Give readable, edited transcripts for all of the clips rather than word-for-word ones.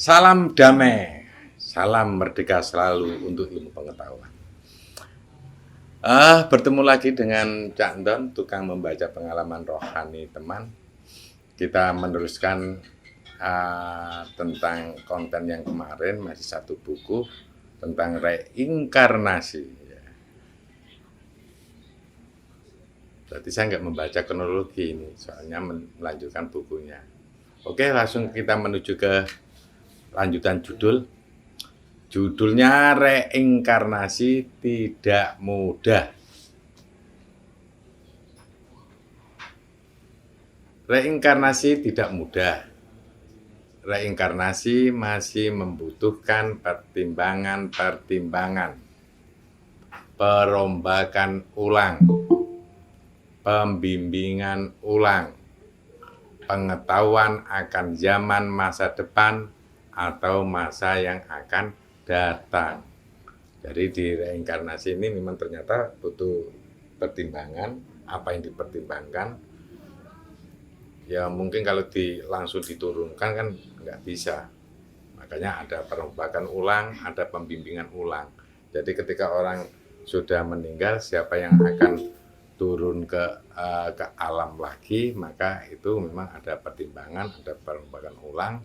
Salam damai, salam merdeka selalu untuk ilmu pengetahuan. Bertemu lagi dengan Cak Ndon, tukang membaca pengalaman rohani teman. Kita meneruskan tentang konten yang kemarin, masih satu buku tentang reinkarnasi. Berarti saya nggak membaca kronologi ini, soalnya melanjutkan bukunya. Oke, langsung kita menuju ke lanjutan judul. Judulnya reinkarnasi tidak mudah. Reinkarnasi tidak mudah. Reinkarnasi masih membutuhkan pertimbangan, perombakan ulang, pembimbingan ulang, pengetahuan akan zaman masa depan atau masa yang akan datang. Jadi di reinkarnasi ini memang ternyata butuh pertimbangan. Apa yang dipertimbangkan? Ya mungkin kalau langsung diturunkan kan nggak bisa. Makanya ada perombakan ulang, ada pembimbingan ulang. Jadi ketika orang sudah meninggal, siapa yang akan turun ke alam lagi, maka itu memang ada pertimbangan, ada perombakan ulang,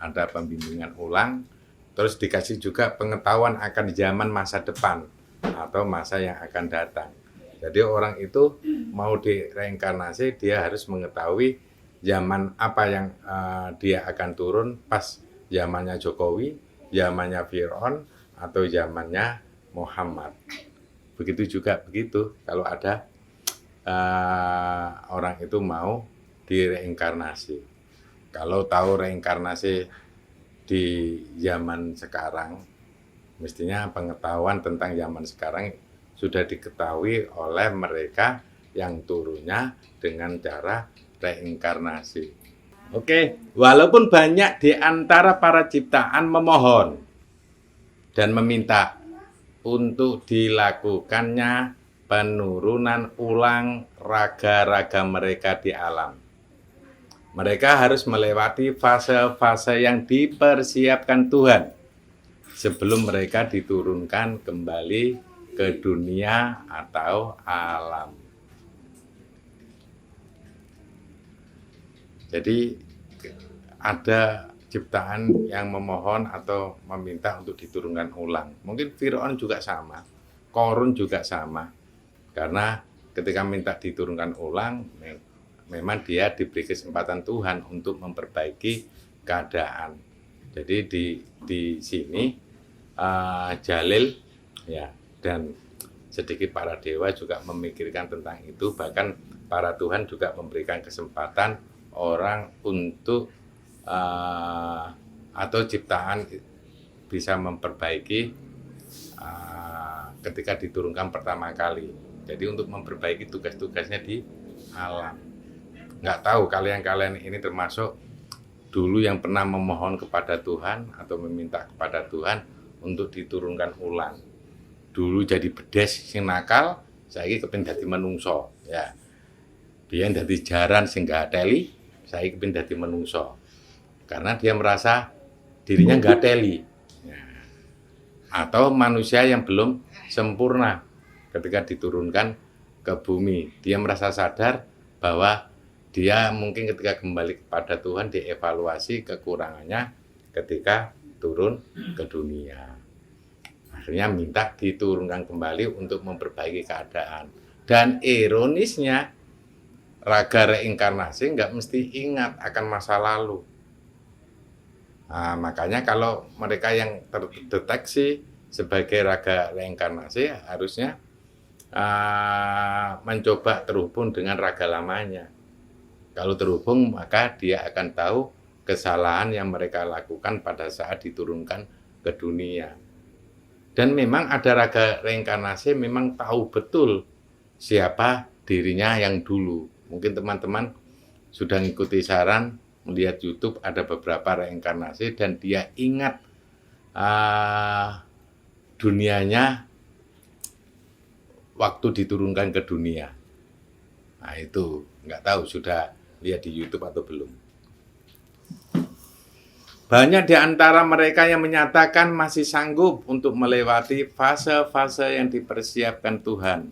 ada pembimbingan ulang, terus dikasih juga pengetahuan akan zaman masa depan atau masa yang akan datang. Jadi orang itu mau direinkarnasi, dia harus mengetahui zaman apa yang dia akan turun pas zamannya Jokowi, zamannya Fir'aun, atau zamannya Muhammad. Begitu juga begitu kalau ada orang itu mau direinkarnasi. Kalau tahu reinkarnasi di zaman sekarang, mestinya pengetahuan tentang zaman sekarang sudah diketahui oleh mereka yang turunnya dengan cara reinkarnasi. Oke, walaupun banyak di antara para ciptaan memohon dan meminta untuk dilakukannya penurunan ulang raga-raga mereka di alam. Mereka harus melewati fase-fase yang dipersiapkan Tuhan sebelum mereka diturunkan kembali ke dunia atau alam. Jadi ada ciptaan yang memohon atau meminta untuk diturunkan ulang. Mungkin Fir'aun juga sama, Qarun juga sama. Karena ketika minta diturunkan ulang, memang dia diberi kesempatan Tuhan untuk memperbaiki keadaan. Jadi di sini Jalil ya dan sedikit para dewa juga memikirkan tentang itu. Bahkan para Tuhan juga memberikan kesempatan orang untuk atau ciptaan bisa memperbaiki ketika diturunkan pertama kali. Jadi untuk memperbaiki tugas-tugasnya di alam. Nggak tahu kalian ini termasuk dulu yang pernah memohon kepada Tuhan atau meminta kepada Tuhan untuk diturunkan ulang. Dulu jadi bedes sing nakal, saiki kepengin dadi menungso, ya. Biyen dadi jaran sing gateli, saiki kepengin dadi menungso. Karena dia merasa dirinya gateli. Ya. Atau manusia yang belum sempurna ketika diturunkan ke bumi. Dia merasa sadar bahwa dia mungkin ketika kembali kepada Tuhan dievaluasi kekurangannya ketika turun ke dunia. Akhirnya minta diturunkan kembali untuk memperbaiki keadaan. Dan ironisnya, raga reinkarnasi nggak mesti ingat akan masa lalu. Nah, makanya kalau mereka yang terdeteksi sebagai raga reinkarnasi harusnya mencoba terhubung dengan raga lamanya. Kalau terhubung, maka dia akan tahu kesalahan yang mereka lakukan pada saat diturunkan ke dunia. Dan memang ada raga reinkarnasi memang tahu betul siapa dirinya yang dulu. Mungkin teman-teman sudah mengikuti saran, melihat YouTube ada beberapa reinkarnasi dan dia ingat dunianya waktu diturunkan ke dunia. Nah itu, nggak tahu sudah lihat di YouTube atau belum. Banyak di antara mereka yang menyatakan masih sanggup untuk melewati fase-fase yang dipersiapkan Tuhan.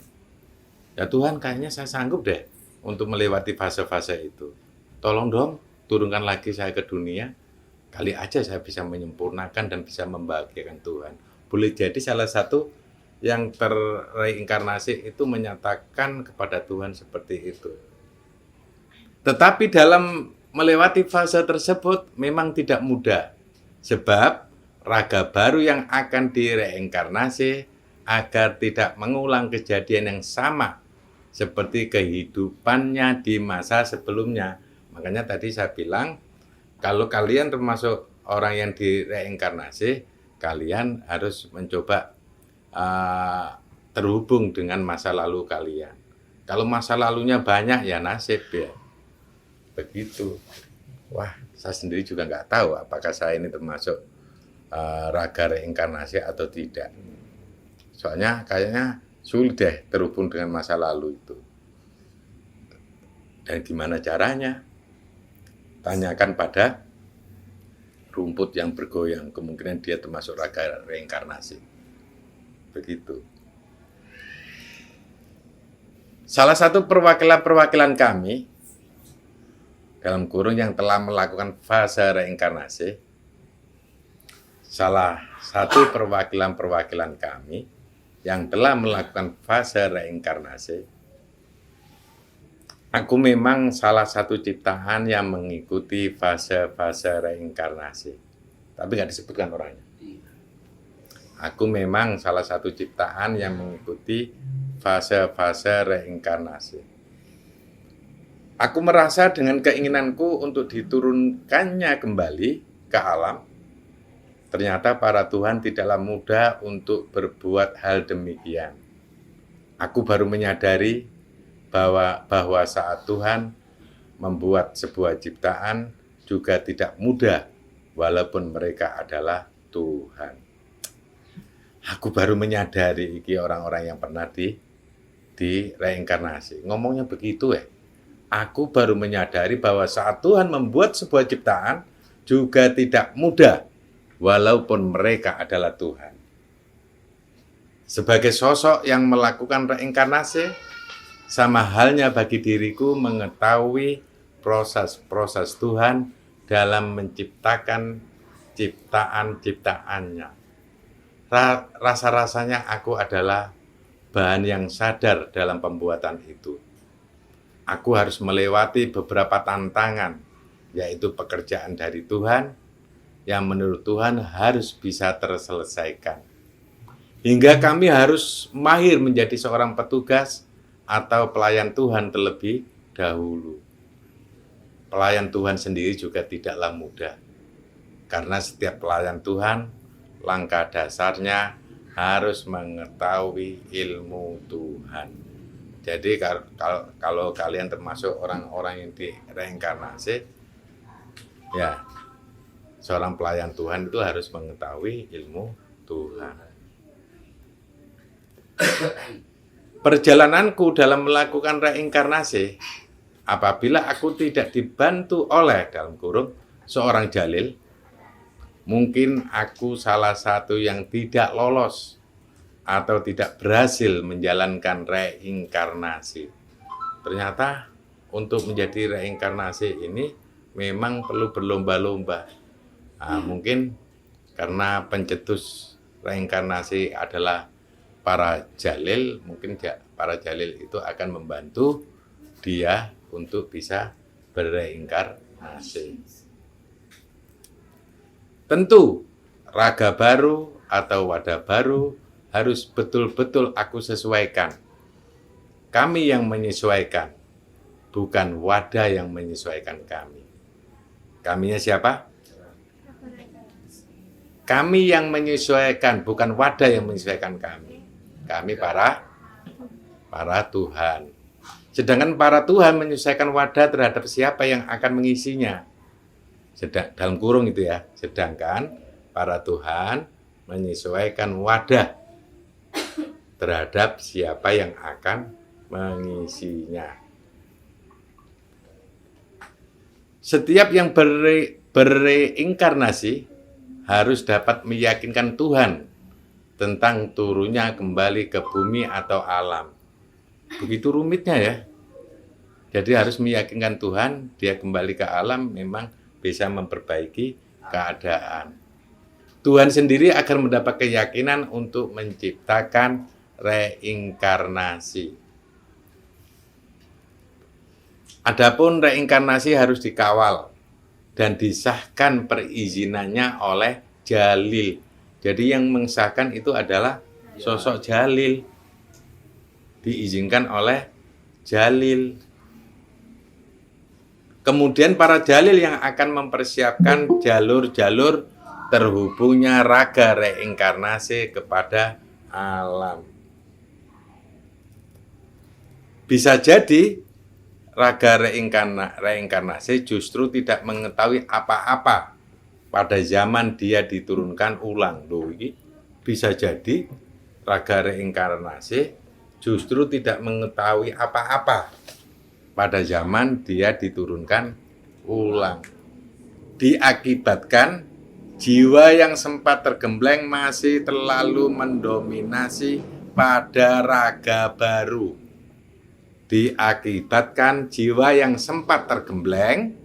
Ya Tuhan, kayaknya saya sanggup deh untuk melewati fase-fase itu. Tolong dong, turunkan lagi saya ke dunia. Kali aja saya bisa menyempurnakan dan bisa membahagiakan Tuhan. Boleh jadi salah satu yang terreinkarnasi itu menyatakan kepada Tuhan seperti itu. Tetapi dalam melewati fase tersebut memang tidak mudah. Sebab raga baru yang akan direinkarnasi agar tidak mengulang kejadian yang sama seperti kehidupannya di masa sebelumnya. Makanya tadi saya bilang, kalau kalian termasuk orang yang direinkarnasi, kalian harus mencoba terhubung dengan masa lalu kalian. Kalau masa lalunya banyak, ya nasib ya. Begitu. Wah, saya sendiri juga nggak tahu apakah saya ini termasuk raga reinkarnasi atau tidak. Soalnya kayaknya sulit deh terhubung dengan masa lalu itu. Dan gimana caranya? Tanyakan pada rumput yang bergoyang. Kemungkinan dia termasuk raga reinkarnasi. Begitu. Salah satu perwakilan-perwakilan kami dalam kurung yang telah melakukan fase reinkarnasi, salah satu perwakilan-perwakilan kami yang telah melakukan fase reinkarnasi, aku memang salah satu ciptaan yang mengikuti fase-fase reinkarnasi, tapi nggak disebutkan orangnya. Aku memang salah satu ciptaan yang mengikuti fase-fase reinkarnasi. Aku merasa dengan keinginanku untuk diturunkannya kembali ke alam, ternyata para Tuhan tidaklah mudah untuk berbuat hal demikian. Aku baru menyadari bahwa saat Tuhan membuat sebuah ciptaan juga tidak mudah, walaupun mereka adalah Tuhan. Aku baru menyadari iki orang-orang yang pernah di reinkarnasi. Ngomongnya begitu ya. Aku baru menyadari bahwa saat Tuhan membuat sebuah ciptaan juga tidak mudah, walaupun mereka adalah Tuhan. Sebagai sosok yang melakukan reinkarnasi, sama halnya bagi diriku mengetahui proses-proses Tuhan dalam menciptakan ciptaan-ciptaannya. Rasa-rasanya aku adalah bahan yang sadar dalam pembuatan itu. Aku harus melewati beberapa tantangan, yaitu pekerjaan dari Tuhan, yang menurut Tuhan harus bisa terselesaikan. Hingga kami harus mahir menjadi seorang petugas atau pelayan Tuhan terlebih dahulu. Pelayan Tuhan sendiri juga tidaklah mudah, karena setiap pelayan Tuhan, langkah dasarnya harus mengetahui ilmu Tuhan. Jadi kalau kalian termasuk orang-orang yang direinkarnasi, ya seorang pelayan Tuhan itu harus mengetahui ilmu Tuhan. Perjalananku dalam melakukan reinkarnasi, apabila aku tidak dibantu oleh dalam kurung seorang jalil, mungkin aku salah satu yang tidak lolos atau tidak berhasil menjalankan reinkarnasi. Ternyata untuk menjadi reinkarnasi ini memang perlu berlomba-lomba. Mungkin karena pencetus reinkarnasi adalah para jalil, mungkin para jalil itu akan membantu dia untuk bisa berreinkarnasi. Tentu raga baru atau wadah baru harus betul-betul aku sesuaikan. Kami yang menyesuaikan, bukan wadah yang menyesuaikan kami. Kaminya siapa? Kami yang menyesuaikan, bukan wadah yang menyesuaikan kami. Kami para Tuhan. Sedangkan para Tuhan menyesuaikan wadah terhadap siapa yang akan mengisinya. Dalam kurung itu ya. Sedangkan para Tuhan menyesuaikan wadah terhadap siapa yang akan mengisinya. Setiap yang Bereinkarnasi harus dapat meyakinkan Tuhan tentang turunnya kembali ke bumi atau alam. Begitu rumitnya ya. Jadi harus meyakinkan Tuhan, dia kembali ke alam memang bisa memperbaiki keadaan. Tuhan sendiri akan mendapat keyakinan untuk menciptakan reinkarnasi. Adapun reinkarnasi harus dikawal dan disahkan perizinannya oleh jalil. Jadi yang mengesahkan itu adalah sosok jalil. Diizinkan oleh jalil. Kemudian para jalil yang akan mempersiapkan jalur-jalur terhubungnya raga reinkarnasi kepada alam. Bisa jadi raga reinkarnasi justru tidak mengetahui apa-apa pada zaman dia diturunkan ulang. Loh, ini bisa jadi raga reinkarnasi justru tidak mengetahui apa-apa pada zaman dia diturunkan ulang. Diakibatkan jiwa yang sempat tergembleng masih terlalu mendominasi pada raga baru. Diakibatkan jiwa yang sempat tergembleng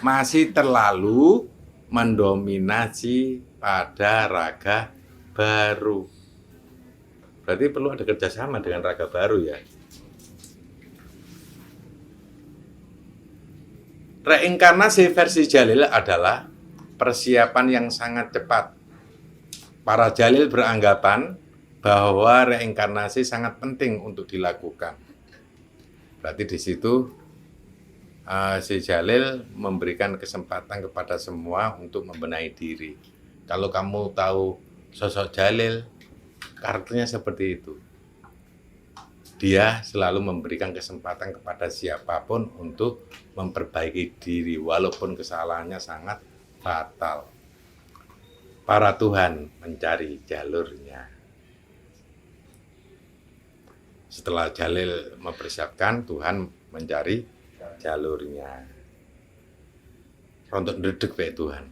masih terlalu mendominasi pada raga baru. Berarti perlu ada kerjasama dengan raga baru ya. Reinkarnasi versi Jalil adalah persiapan yang sangat cepat. Para Jalil beranggapan bahwa reinkarnasi sangat penting untuk dilakukan. Berarti di situ si Jalil memberikan kesempatan kepada semua untuk membenahi diri. Kalau kamu tahu sosok Jalil, karakternya seperti itu. Dia selalu memberikan kesempatan kepada siapapun untuk memperbaiki diri, walaupun kesalahannya sangat fatal. Para Tuhan mencari jalurnya. Setelah Jalil mempersiapkan, Tuhan mencari jalurnya. Rontok dedek Pak Tuhan.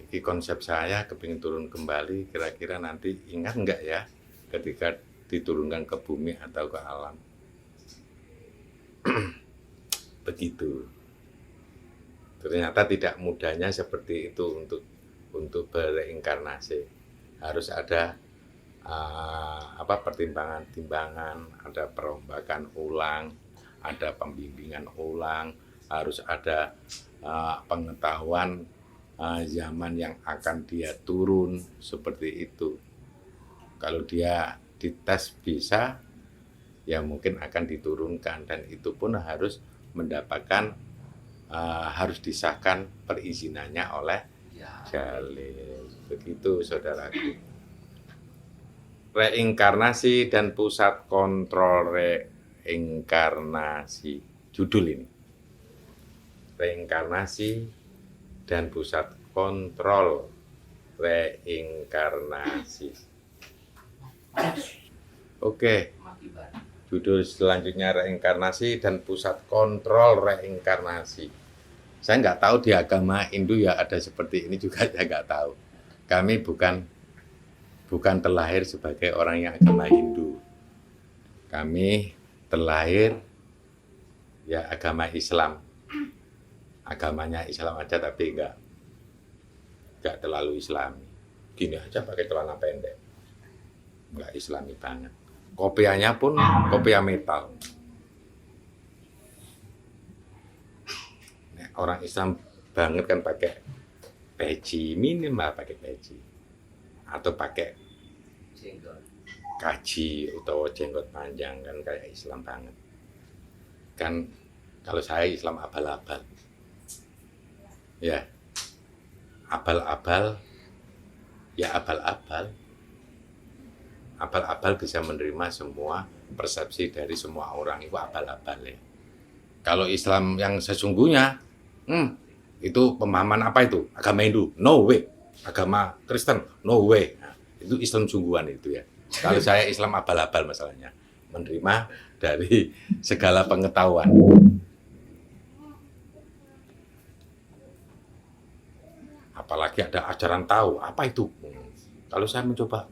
Ini konsep saya kepingin turun kembali, kira-kira nanti ingat enggak ya ketika diturunkan ke bumi atau ke alam. Begitu. Ternyata tidak mudahnya seperti itu untuk bereinkarnasi. Harus ada pertimbangan-timbangan, ada perombakan ulang, ada pembimbingan ulang, harus ada pengetahuan zaman yang akan dia turun seperti itu. Kalau dia dites bisa, ya mungkin akan diturunkan, dan itu pun harus mendapatkan harus disahkan perizinannya oleh Jalil. Begitu saudaraku. Reinkarnasi dan pusat kontrol reinkarnasi. Judul ini. Reinkarnasi dan pusat kontrol reinkarnasi. Oke. Judul selanjutnya reinkarnasi dan pusat kontrol reinkarnasi. Saya nggak tahu di agama Hindu ya ada seperti ini juga, saya nggak tahu. Kami bukan terlahir sebagai orang yang agama Hindu. Kami terlahir ya agama Islam. Agamanya Islam aja tapi nggak terlalu Islami. Gini aja pakai celana pendek. Nggak Islami banget. Kopiahnya pun kopiah metal. Nah, orang Islam banget kan pakai peci, minimal pakai peci. Atau pakai kaji atau jenggot panjang, kan kayak Islam banget. Kan kalau saya Islam abal-abal. Ya. Abal-abal. Ya abal-abal. Abal-abal bisa menerima semua persepsi dari semua orang, itu abal-abal ya. Kalau Islam yang sesungguhnya, itu pemahaman apa itu? Agama Hindu? No way. Agama Kristen? No way. Nah, itu Islam sungguhan itu ya. Kalau saya Islam abal-abal masalahnya, menerima dari segala pengetahuan. Apalagi ada ajaran tahu, apa itu? Kalau saya mencoba,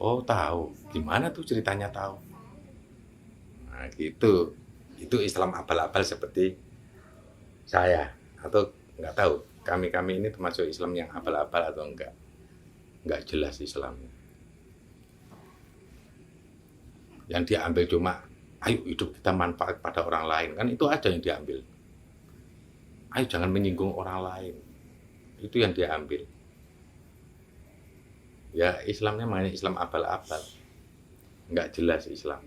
oh tahu, gimana tuh ceritanya tahu? Nah gitu, itu Islam abal-abal seperti saya, atau nggak tahu, kami ini termasuk Islam yang abal-abal atau nggak jelas Islamnya. Yang diambil cuma, ayo hidup kita manfaat pada orang lain, kan itu aja yang diambil. Ayo jangan menyinggung orang lain, itu yang diambil. Ya Islamnya makanya Islam abal-abal, nggak jelas Islam.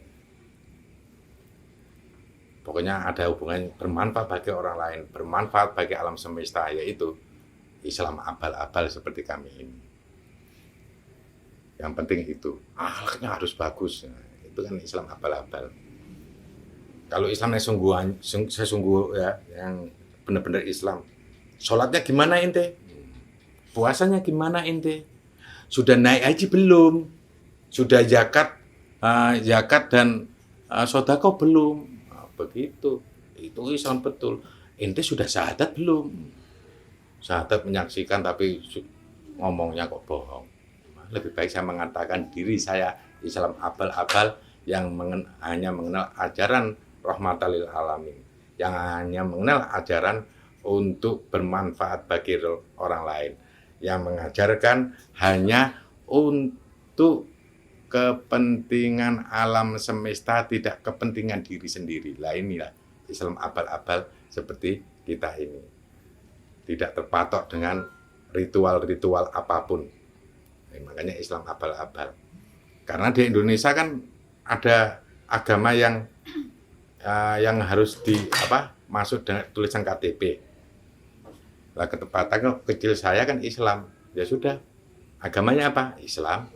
Pokoknya ada hubungan bermanfaat bagi orang lain, bermanfaat bagi alam semesta, yaitu Islam abal-abal seperti kami ini. Yang penting itu, akhlaknya harus bagus. Nah, itu kan Islam abal-abal. Kalau Islam yang sesungguh ya, yang benar-benar Islam. Sholatnya gimana ente? Puasanya gimana ente? Sudah naik haji belum? Sudah zakat dan sodako belum? Nah, begitu. Itu Islam betul. Ente sudah syahadat belum? Syahadat menyaksikan tapi ngomongnya kok bohong. Lebih baik saya mengatakan diri saya Islam abal-abal yang hanya mengenal ajaran rahmatan lil alamin, yang hanya mengenal ajaran untuk bermanfaat bagi orang lain, yang mengajarkan hanya untuk kepentingan alam semesta, tidak kepentingan diri sendiri. Lah inilah Islam abal-abal seperti kita ini. Tidak terpatok dengan ritual-ritual apapun. Makanya Islam abal-abal. Karena di Indonesia kan ada agama yang harus masuk dengan tulisan KTP. Lah ketepatan kecil saya kan Islam. Ya sudah. Agamanya apa? Islam.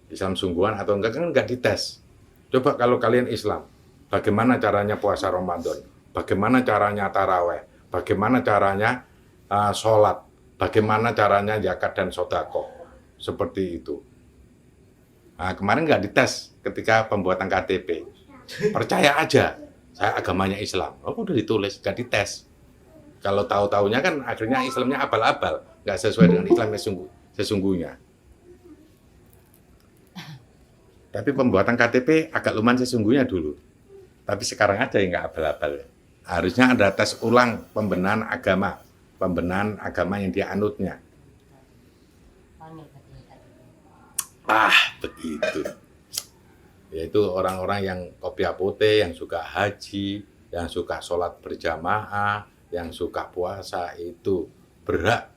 Islam sungguhan atau enggak kan enggak dites. Coba kalau kalian Islam, bagaimana caranya puasa Ramadan? Bagaimana caranya taraweh? Bagaimana caranya sholat? Bagaimana caranya zakat dan sodako? Seperti itu. Nah, kemarin nggak dites ketika pembuatan KTP. Percaya aja, saya agamanya Islam. Oh, udah ditulis, nggak dites. Kalau tahu-taunya kan akhirnya Islamnya abal-abal, nggak sesuai dengan Islam yang sesungguhnya. Tapi pembuatan KTP agak lumayan sesungguhnya dulu. Tapi sekarang aja yang nggak abal-abal. Harusnya ada tes ulang pembenahan agama yang dianutnya. Begitu. Yaitu orang-orang yang kopiapote, yang suka haji, yang suka sholat berjamaah, yang suka puasa, itu berhak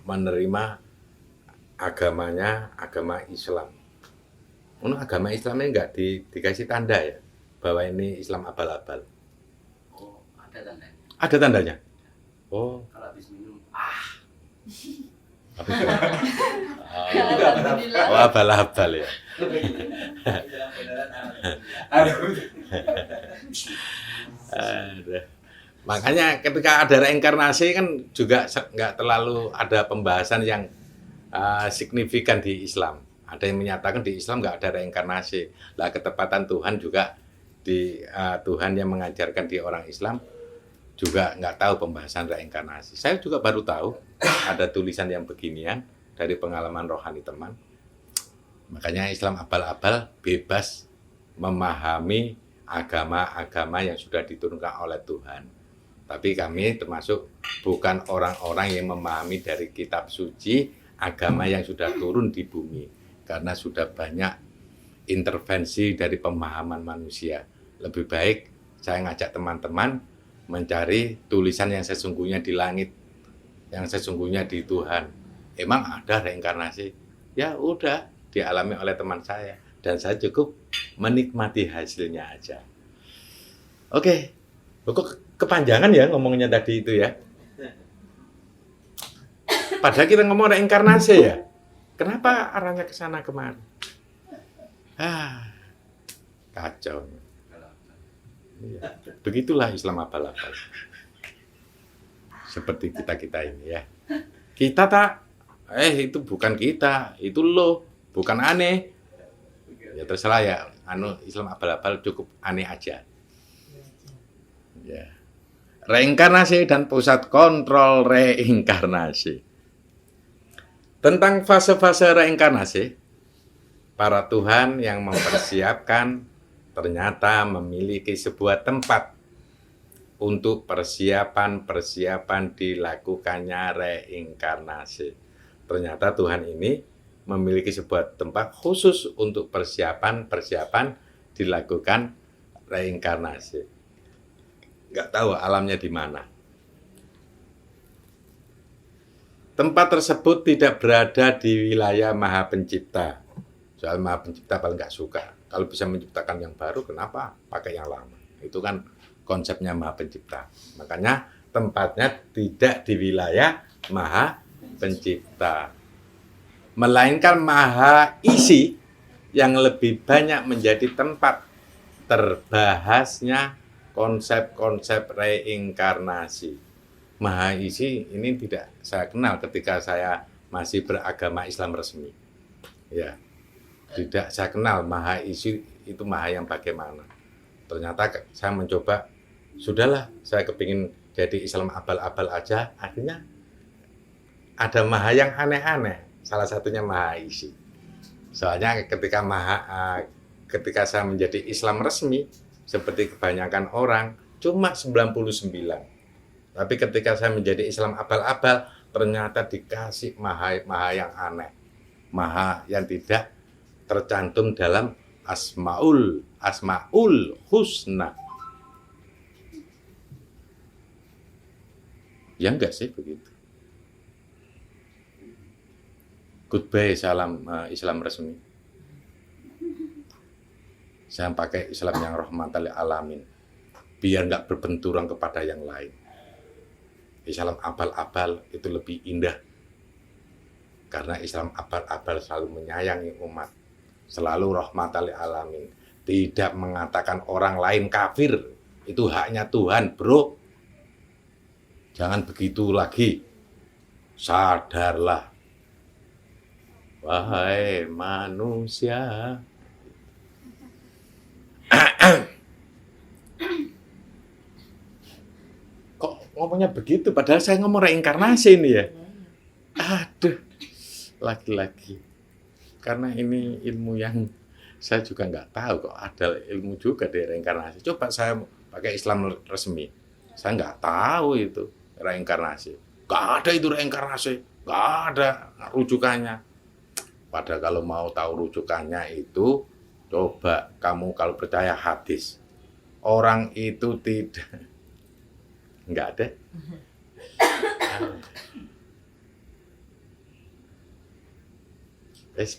menerima agamanya, agama Islam. Agama Islamnya enggak dikasih tanda ya, bahwa ini Islam abal-abal. Oh, ada tandanya. Ada tandanya? Oh. Kalau habis minum. Oh, abal-abal ya. Makanya ketika ada reinkarnasi kan juga nggak terlalu ada pembahasan yang signifikan di Islam. Ada yang menyatakan di Islam nggak ada reinkarnasi. Lah ketepatan Tuhan juga Tuhan yang mengajarkan di orang Islam juga nggak tahu pembahasan reinkarnasi. Saya juga baru tahu ada tulisan yang beginian dari pengalaman rohani teman. Makanya Islam abal-abal bebas memahami agama-agama yang sudah diturunkan oleh Tuhan. Tapi kami termasuk bukan orang-orang yang memahami dari kitab suci agama yang sudah turun di bumi. Karena sudah banyak intervensi dari pemahaman manusia. Lebih baik saya ngajak teman-teman mencari tulisan yang sesungguhnya di langit, yang sesungguhnya di Tuhan. Emang ada reinkarnasi? Ya udah, dialami oleh teman saya. Dan saya cukup menikmati hasilnya aja. Oke, kok kepanjangan ya ngomongnya tadi itu ya. Padahal kita ngomong reinkarnasi ya. Kenapa arahnya ke sana kemari? Kacau. Ya, begitulah Islam abal-abal. Seperti kita ini ya. Kita itu bukan kita, itu lo, bukan aneh. Ya terserah ya, Islam abal-abal cukup aneh aja. Ya. Reinkarnasi dan pusat kontrol reinkarnasi. Tentang fase-fase reinkarnasi, para Tuhan yang mempersiapkan ternyata memiliki sebuah tempat untuk persiapan dilakukannya reinkarnasi. Ternyata Tuhan ini memiliki sebuah tempat khusus untuk persiapan dilakukan reinkarnasi. Nggak tahu alamnya di mana. Tempat tersebut tidak berada di wilayah Maha Pencipta. Soal Maha Pencipta paling nggak suka. Kalau bisa menciptakan yang baru, kenapa pakai yang lama? Itu kan konsepnya Maha Pencipta. Makanya tempatnya tidak di wilayah Maha Pencipta. Melainkan Maha Isi yang lebih banyak menjadi tempat terbahasnya konsep-konsep reinkarnasi. Maha Isi ini tidak saya kenal ketika saya masih beragama Islam resmi. Ya, tidak saya kenal Maha Isi itu Maha yang bagaimana. Ternyata saya mencoba, sudahlah saya kepingin jadi Islam abal-abal aja. Akhirnya ada Maha yang aneh-aneh. Salah satunya Maha Isi. Soalnya ketika saya menjadi Islam resmi, seperti kebanyakan orang, cuma 99. Tapi ketika saya menjadi Islam abal-abal, ternyata dikasih maha yang aneh. Maha yang tidak tercantum dalam Asmaul Husna. Ya enggak sih begitu. Goodbye salam Islam resmi. Saya pakai Islam yang rahmatan lil alamin. Biar enggak berbenturan kepada yang lain. Islam abal-abal itu lebih indah. Karena Islam abal-abal selalu menyayangi umat. Selalu rahmatan lil alamin. Tidak mengatakan orang lain kafir. Itu haknya Tuhan, bro. Jangan begitu lagi. Sadarlah. Wahai manusia. Ngomongnya begitu, padahal saya ngomong reinkarnasi ini ya. Aduh, lagi-lagi. Karena ini ilmu yang saya juga nggak tahu kok ada ilmu juga di reinkarnasi. Coba saya pakai Islam resmi, saya nggak tahu itu reinkarnasi. Nggak ada itu reinkarnasi, nggak ada rujukannya. Padahal kalau mau tahu rujukannya itu, coba kamu kalau percaya hadis. Orang itu tidak... Enggak ada.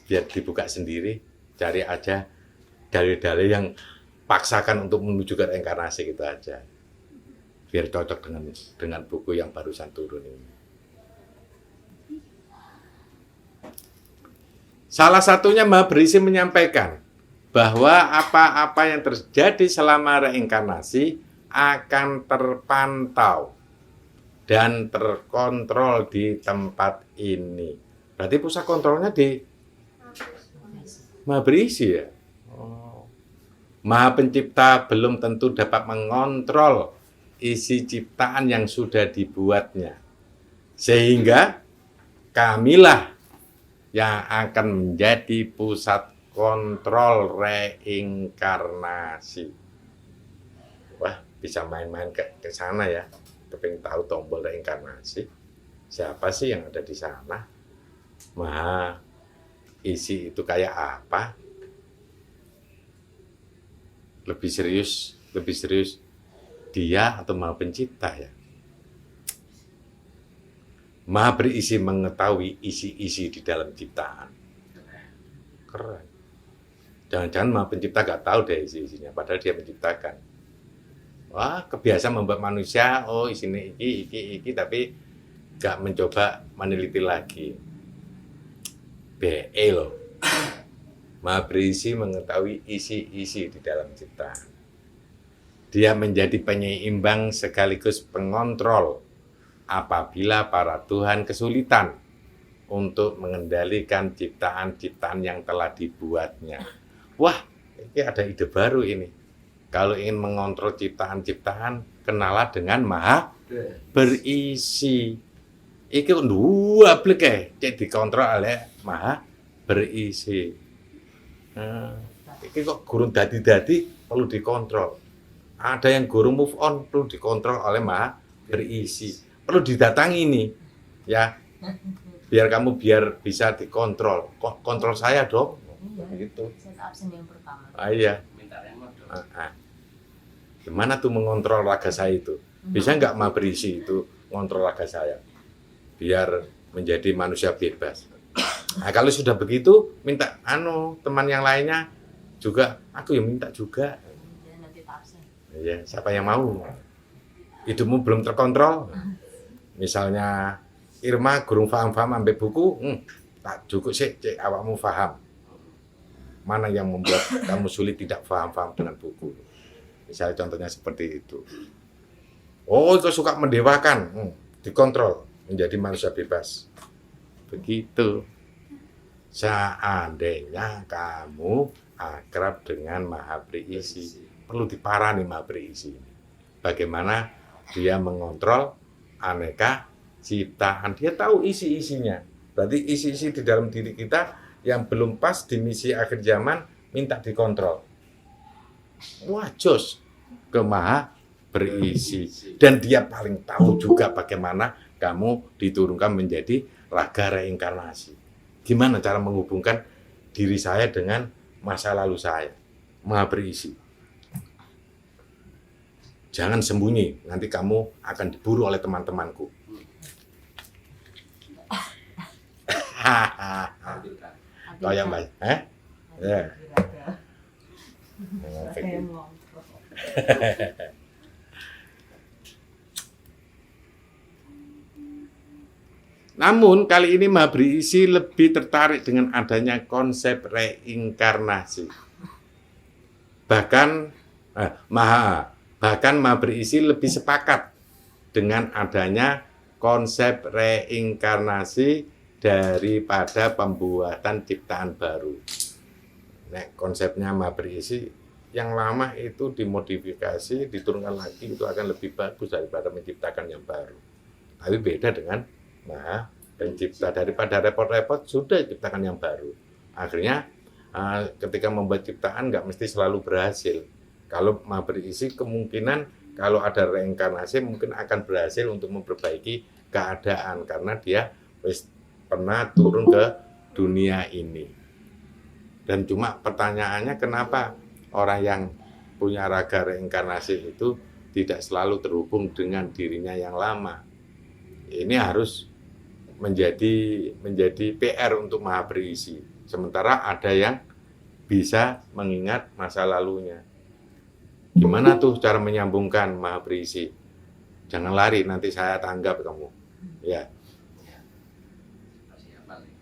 Biar dibuka sendiri, cari aja dalil-dalil yang paksakan untuk menuju ke reinkarnasi gitu aja. Biar cocok dengan buku yang barusan turun ini. Salah satunya Maha Berisi menyampaikan bahwa apa-apa yang terjadi selama reinkarnasi akan terpantau dan terkontrol di tempat ini. Berarti pusat kontrolnya di Maha Berisi ya? Maha Pencipta belum tentu dapat mengontrol isi ciptaan yang sudah dibuatnya. Sehingga kamilah yang akan menjadi pusat kontrol reinkarnasi. Wah, bisa main-main ke sana ya. Kepingin tahu tombol reinkarnasi. Siapa sih yang ada di sana? Maha Isi itu kayak apa? Lebih serius dia atau Maha Pencipta ya? Maha Berisi mengetahui isi-isi di dalam ciptaan. Keren. Jangan-jangan Maha Pencipta gak tahu deh isi-isinya, padahal dia menciptakan. Wah, kebiasaan membuat manusia, oh isinya iki, tapi gak mencoba meneliti lagi. BE loh. Maha Berisi mengetahui isi-isi di dalam ciptaan. Dia menjadi penyeimbang sekaligus pengontrol apabila para Tuhan kesulitan untuk mengendalikan ciptaan-ciptaan yang telah dibuatnya. Wah, ini ada ide baru ini. Kalau ingin mengontrol ciptaan-ciptaan, kenalah dengan maha berisi. Iki dua blik cek dikontrol oleh maha berisi. Iki kok gurung dadi-dadi perlu dikontrol. Ada yang gurung move on perlu dikontrol oleh maha berisi. Perlu didatangi nih, ya. Biar bisa dikontrol. Kontrol saya dong. Gitu. Set absen yang pertama. Iya. Minta remote dong. Gimana tuh mengontrol raga saya itu? Bisa nggak maha berisi itu ngontrol raga saya? Biar menjadi manusia bebas. Nah, kalau sudah begitu, minta teman yang lainnya juga, aku yang minta juga. Jadi nanti tak absen. Ya, siapa yang mau? Hidupmu belum terkontrol. Misalnya Irma gurung paham-paham ambek buku, tak cukup sih cek awakmu paham. Mana yang membuat kamu sulit tidak paham-paham dengan buku? Misalnya contohnya seperti itu. Oh, itu suka mendewakan, dikontrol menjadi manusia bebas. Begitu. Seandainya kamu akrab dengan maha berisi, perlu diparani maha berisi. Bagaimana dia mengontrol aneka ciptaan, dia tahu isi-isinya. Berarti isi-isi di dalam diri kita yang belum pas di misi akhir zaman minta dikontrol. Wah, jos ke maha berisi. Dan dia paling tahu juga bagaimana kamu diturunkan menjadi raga reinkarnasi. Gimana cara menghubungkan diri saya dengan masa lalu saya? Maha berisi. Jangan sembunyi, nanti kamu akan diburu oleh teman-temanku. Kau yang baik, ya. Namun kali ini maha berisi lebih tertarik dengan adanya konsep reinkarnasi. Bahkan maha berisi lebih sepakat dengan adanya konsep reinkarnasi daripada pembuatan ciptaan baru. Nah, konsepnya maha berisi yang lama itu dimodifikasi, diturunkan lagi itu akan lebih bagus daripada menciptakan yang baru. Tapi beda dengan maha pencipta, daripada repot-repot sudah ciptakan yang baru. Akhirnya ketika membuat ciptaan nggak mesti selalu berhasil. Kalau maha berisi kemungkinan kalau ada reinkarnasi mungkin akan berhasil untuk memperbaiki keadaan karena dia pernah turun ke dunia ini. Dan cuma pertanyaannya kenapa orang yang punya raga reinkarnasi itu tidak selalu terhubung dengan dirinya yang lama. Ini harus menjadi PR untuk maha berisi. Sementara ada yang bisa mengingat masa lalunya. Gimana tuh cara menyambungkan maha berisi? Jangan lari, nanti saya tanggap kamu. Ya. Masih hafal nih.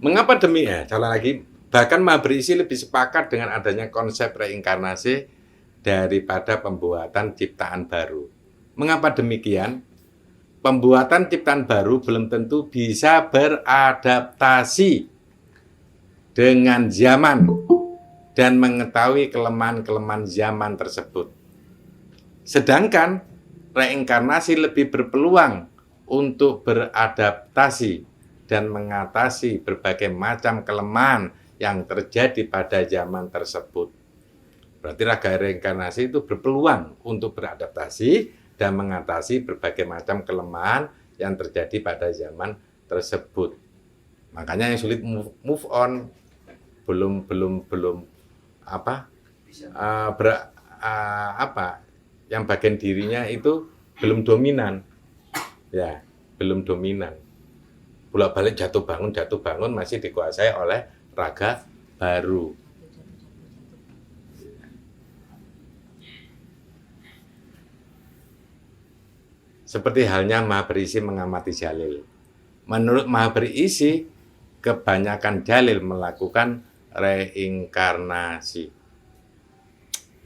Mengapa demikian? Salah lagi. Bahkan maha berisi lebih sepakat dengan adanya konsep reinkarnasi daripada pembuatan ciptaan baru. Mengapa demikian? Pembuatan ciptaan baru belum tentu bisa beradaptasi dengan zaman dan mengetahui kelemahan-kelemahan zaman tersebut. Sedangkan reinkarnasi lebih berpeluang untuk beradaptasi dan mengatasi berbagai macam kelemahan yang terjadi pada zaman tersebut. Berarti raga reinkarnasi itu berpeluang untuk beradaptasi dan mengatasi berbagai macam kelemahan yang terjadi pada zaman tersebut. Makanya yang sulit move on belum yang bagian dirinya itu belum dominan. Ya, belum dominan. Bolak-balik jatuh bangun masih dikuasai oleh raga baru. Seperti halnya maha berisi mengamati jalil. Menurut maha berisi, kebanyakan jalil melakukan reinkarnasi.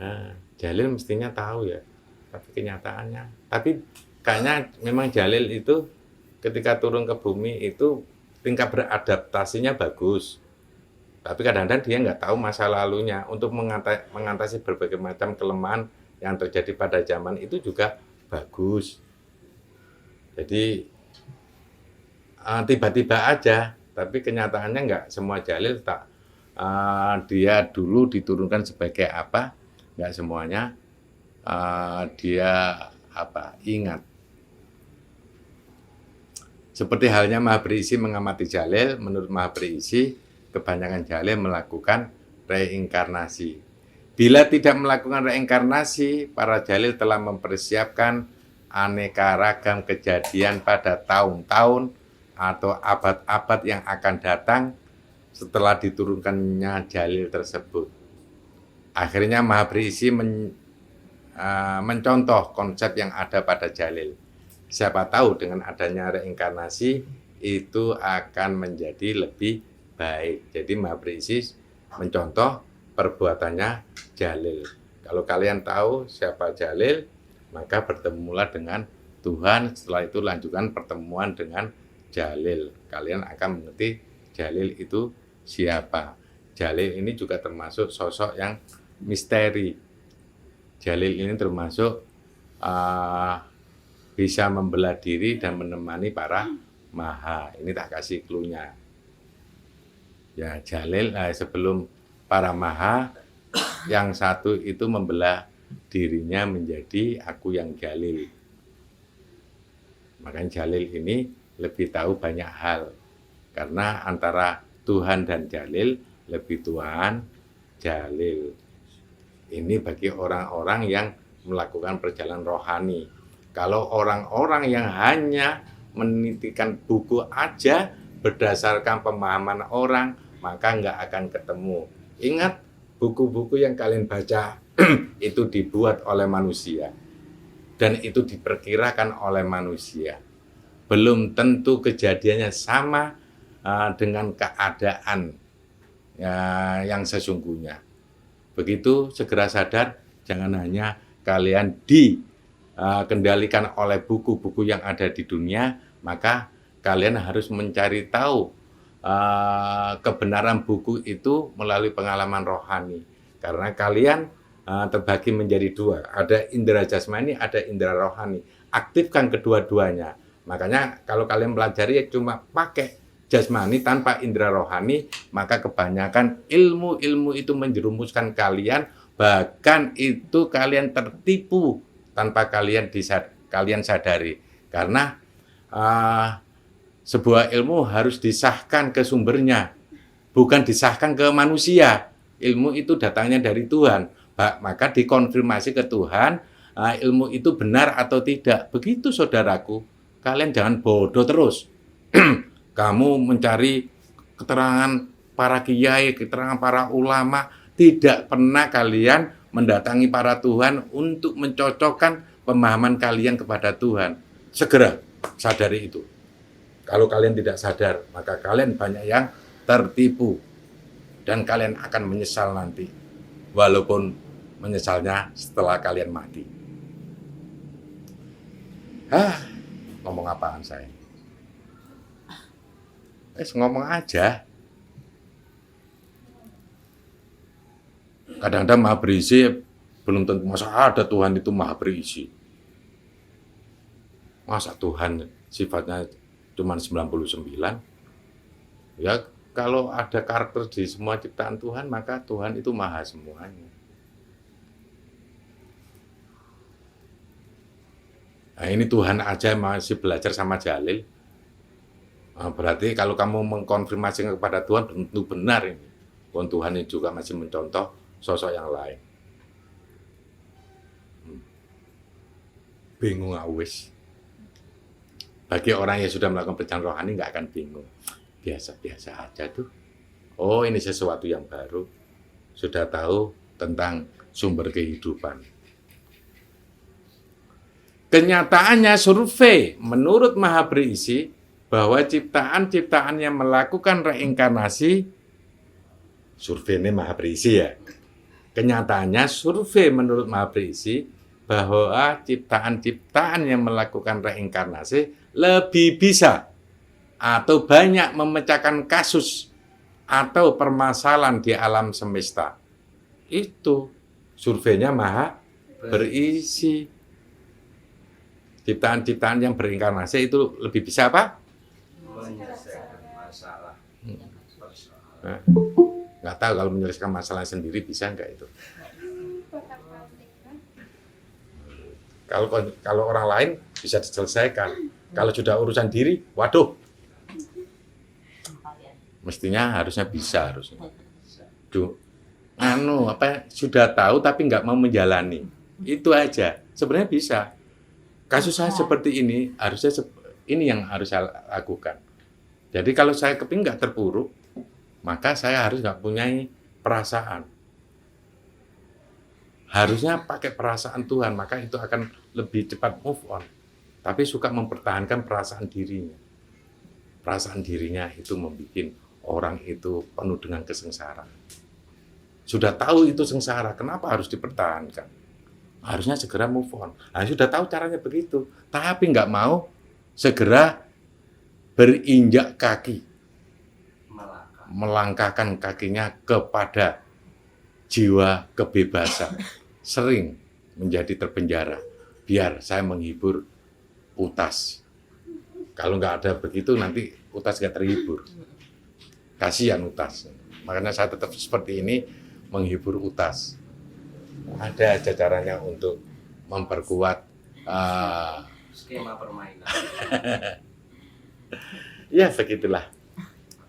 Nah, jalil mestinya tahu ya, tapi kenyataannya. Tapi kayaknya memang jalil itu ketika turun ke bumi itu tingkat beradaptasinya bagus. Tapi kadang-kadang dia nggak tahu masa lalunya. Untuk mengatasi berbagai macam kelemahan yang terjadi pada zaman itu juga bagus. Jadi tiba-tiba aja, tapi kenyataannya nggak semua jalil tak dia dulu diturunkan sebagai apa, nggak semuanya dia ingat. Seperti halnya Maha Berisi mengamati jalil, menurut Maha Berisi kebanyakan jalil melakukan reinkarnasi. Bila tidak melakukan reinkarnasi, para jalil telah mempersiapkan aneka ragam kejadian pada tahun-tahun atau abad-abad yang akan datang setelah diturunkannya jalil tersebut. Akhirnya Maha Berisi mencontoh konsep yang ada pada jalil. Siapa tahu dengan adanya reinkarnasi itu akan menjadi lebih baik. Jadi Maha Berisi mencontoh perbuatannya jalil. Kalau kalian tahu siapa jalil, maka bertemulah dengan Tuhan. Setelah itu lanjutkan pertemuan dengan jalil. Kalian akan mengerti jalil itu siapa. Jalil ini juga termasuk sosok yang misteri. Jalil ini termasuk bisa membelah diri dan menemani para maha. Ini tak kasih clue-nya. Ya, jalil sebelum para maha, yang satu itu membelah dirinya menjadi aku yang jalil. Makanya jalil ini lebih tahu banyak hal. Karena antara Tuhan dan jalil, lebih Tuhan jalil. Ini bagi orang-orang yang melakukan perjalanan rohani. Kalau orang-orang yang hanya menitikan buku aja berdasarkan pemahaman orang, maka nggak akan ketemu. Ingat, buku-buku yang kalian baca itu dibuat oleh manusia. Dan itu diperkirakan oleh manusia. Belum tentu kejadiannya sama dengan keadaan yang sesungguhnya. Begitu segera sadar, jangan hanya kalian dikendalikan oleh buku-buku yang ada di dunia, maka kalian harus mencari tahu kebenaran buku itu melalui pengalaman rohani. Karena kalian terbagi menjadi dua, ada indera jasmani, ada indera rohani. Aktifkan kedua-duanya. Makanya kalau kalian pelajari cuma pakai jasmani tanpa indera rohani, maka kebanyakan ilmu-ilmu itu menjerumuskan kalian, bahkan itu kalian tertipu tanpa kalian sadari. Karena sebuah ilmu harus disahkan ke sumbernya, bukan disahkan ke manusia. Ilmu itu datangnya dari Tuhan, maka dikonfirmasi ke Tuhan, ilmu itu benar atau tidak. Begitu saudaraku, kalian jangan bodoh terus. Kamu mencari keterangan para kiai, keterangan para ulama, tidak pernah kalian mendatangi para Tuhan untuk mencocokkan pemahaman kalian kepada Tuhan. Segera sadari itu. Kalau kalian tidak sadar, maka kalian banyak yang tertipu. Dan kalian akan menyesal nanti. Walaupun menyesalnya setelah kalian mati. Ngomong apaan saya? Ngomong aja. Kadang-kadang Maha Berisi belum tentu, masa ada Tuhan itu Maha Berisi. Masa Tuhan sifatnya cuma 99? Ya, kalau ada karakter di semua ciptaan Tuhan, maka Tuhan itu maha semuanya. Nah, ini Tuhan aja masih belajar sama jalil. Berarti kalau kamu mengkonfirmasikan kepada Tuhan, tentu benar ini. Tuhan ini juga masih mencontoh sosok yang lain. Bingung awis. Bagi orang yang sudah melakukan perjalanan rohani nggak akan bingung. Biasa-biasa aja tuh. Oh, ini sesuatu yang baru. Sudah tahu tentang sumber kehidupan. Kenyataannya survei menurut Maha Berisi bahwa ciptaan-ciptaan yang melakukan reinkarnasi, survei ini Maha Berisi ya. Kenyataannya survei menurut Maha Berisi bahwa ciptaan-ciptaan yang melakukan reinkarnasi lebih bisa atau banyak memecahkan kasus atau permasalahan di alam semesta. Itu surveinya maha berisi. Ciptaan-ciptaan yang berinkarnasi itu lebih bisa apa? Menyelesaikan masalah. Persoalan. Nah, nggak tahu kalau menyelesaikan masalah sendiri bisa nggak itu. Kalau orang lain bisa diselesaikan. Kalau sudah urusan diri, waduh, mestinya harusnya bisa harusnya. Duh, sudah tahu tapi nggak mau menjalani. Itu aja. Sebenarnya bisa. Kasus saya seperti ini, harusnya ini yang harus saya lakukan. Jadi kalau saya kepingin nggak terpuruk, maka saya harus nggak punya perasaan. Harusnya pakai perasaan Tuhan, maka itu akan lebih cepat move on. Tapi suka mempertahankan perasaan dirinya. Perasaan dirinya itu membuat orang itu penuh dengan kesengsaraan. Sudah tahu itu sengsara, kenapa harus dipertahankan? Harusnya segera move on. Nah, sudah tahu caranya begitu, tapi nggak mau segera berinjak kaki, melangkahkan kakinya kepada jiwa kebebasan. Sering menjadi terpenjara, biar saya menghibur utas. Kalau nggak ada begitu, nanti utas nggak terhibur. Kasihan utas. Makanya saya tetap seperti ini, menghibur utas. Ada aja caranya untuk memperkuat skema permainan. Ya, begitulah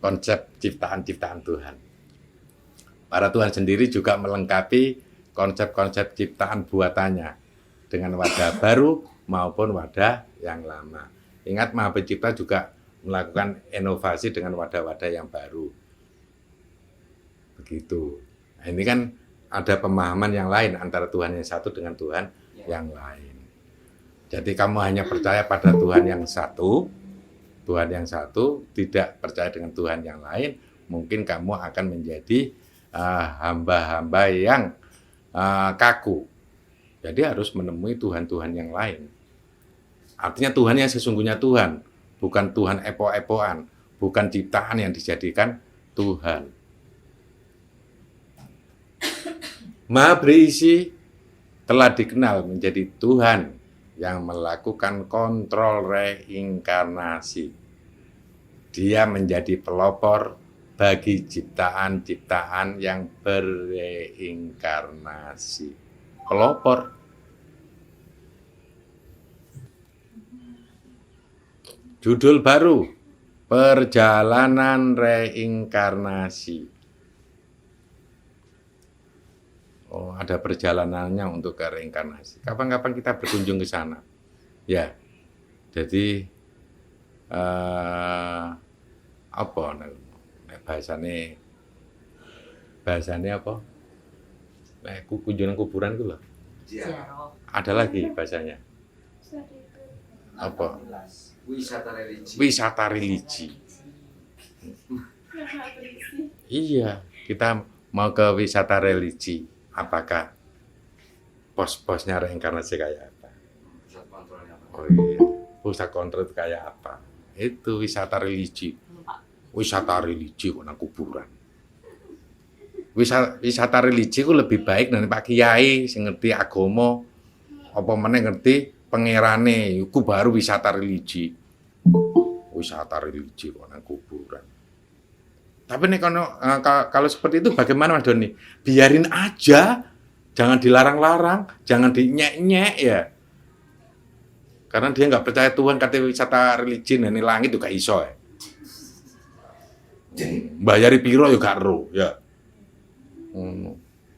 konsep ciptaan-ciptaan Tuhan. Para Tuhan sendiri juga melengkapi konsep-konsep ciptaan buatannya dengan wadah baru maupun wadah yang lama. Ingat, Maha Pencipta juga melakukan inovasi dengan wadah-wadah yang baru. Begitu. Nah, ini kan ada pemahaman yang lain antara Tuhan yang satu dengan Tuhan yang lain. Jadi kamu hanya percaya pada Tuhan yang satu, tidak percaya dengan Tuhan yang lain, mungkin kamu akan menjadi hamba-hamba yang kaku. Jadi harus menemui Tuhan-Tuhan yang lain. Artinya Tuhan yang sesungguhnya Tuhan, bukan Tuhan epo-epoan, bukan ciptaan yang dijadikan Tuhan. Maha berisi telah dikenal menjadi Tuhan yang melakukan kontrol reinkarnasi. Dia menjadi pelopor bagi ciptaan-ciptaan yang bereinkarnasi. Pelopor. Judul baru, Perjalanan Reinkarnasi. Oh, ada perjalanannya untuk ke reinkarnasi. Kapan-kapan kita berkunjung ke sana. Ya, jadi apa? Bahasanya apa? Kunjungan kuburan itu loh. Ziarah. Ada lagi bahasanya. Apa? Wisata religi. Wisata religi. Iya, kita mau ke wisata religi. Apakah pos-posnya reinkarnasi kayak apa? Pusat kontrolnya apa? Oh iya, pusat kontrol itu kayak apa? Itu wisata religi. Wisata religi kok nang kuburan. Wisata religi ku lebih baik dari Pak Kiai sing ngerti agama, apa meneh ngerti pangerane, iku baru wisata religi. Wisata religi kok nang kuburan. Tapi nih kalau seperti itu bagaimana Mas Doni? Biarin aja, jangan dilarang-larang, jangan dinyek-nyek ya. Karena dia nggak percaya Tuhan, kata wisata religi, ini langit juga iso ya. Bayari piro ya gak ero ya.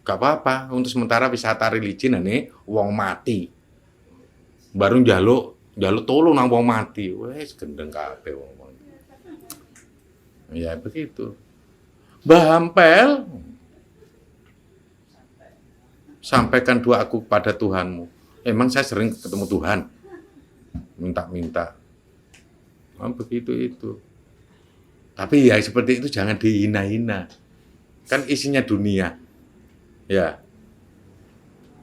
Gak apa-apa, untuk sementara wisata religi nih wong mati. Baru njaluk tolong nang wong mati. Wes gendeng kabeh wong. Ya begitu. Mbah Ampel, sampaikan doaku pada Tuhanmu. Emang saya sering ketemu Tuhan, minta-minta. Oh, begitu itu. Tapi ya seperti itu jangan dihina-hina. Kan isinya dunia. Ya.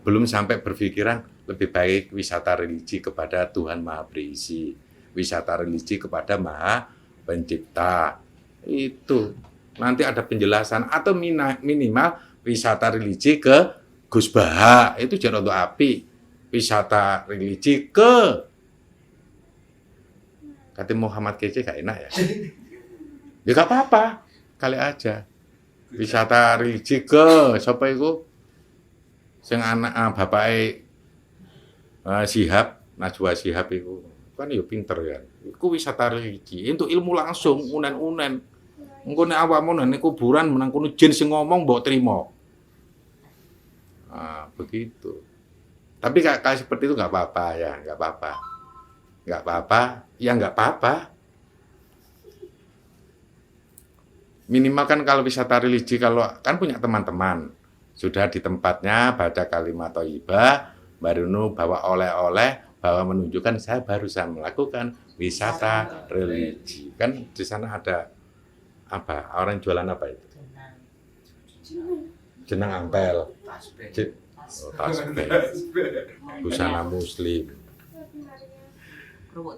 Belum sampai berpikiran, lebih baik wisata religi kepada Tuhan Maha Berisi, wisata religi kepada Maha Pencipta. Itu nanti ada penjelasan, atau minimal wisata religi ke Gus Baha, itu jadi untuk api. Wisata religi ke kata Muhammad Kece gak enak ya? Ya gak apa-apa, kali aja. Wisata religi ke siapa itu? Sing anak bapake Shihab, Najwa Shihab itu. Kan ya pinter ya. Iku wisata religi, untuk ilmu langsung, unen-unen. Engko nek awakmu nang kuburan menang kono jin sing ngomong mbok trimo. Begitu. Tapi kayak seperti itu nggak apa-apa ya, nggak apa-apa. Nggak apa-apa, ya nggak apa-apa. Minimal kan kalau wisata religi, kalau kan punya teman-teman, sudah di tempatnya baca kalimat thayyibah, baru bawa oleh-oleh, bahwa menunjukkan saya barusan melakukan wisata religi. Kan di sana ada apa? Orang jualan apa itu? Jenang ampel, tasbih, busana muslim.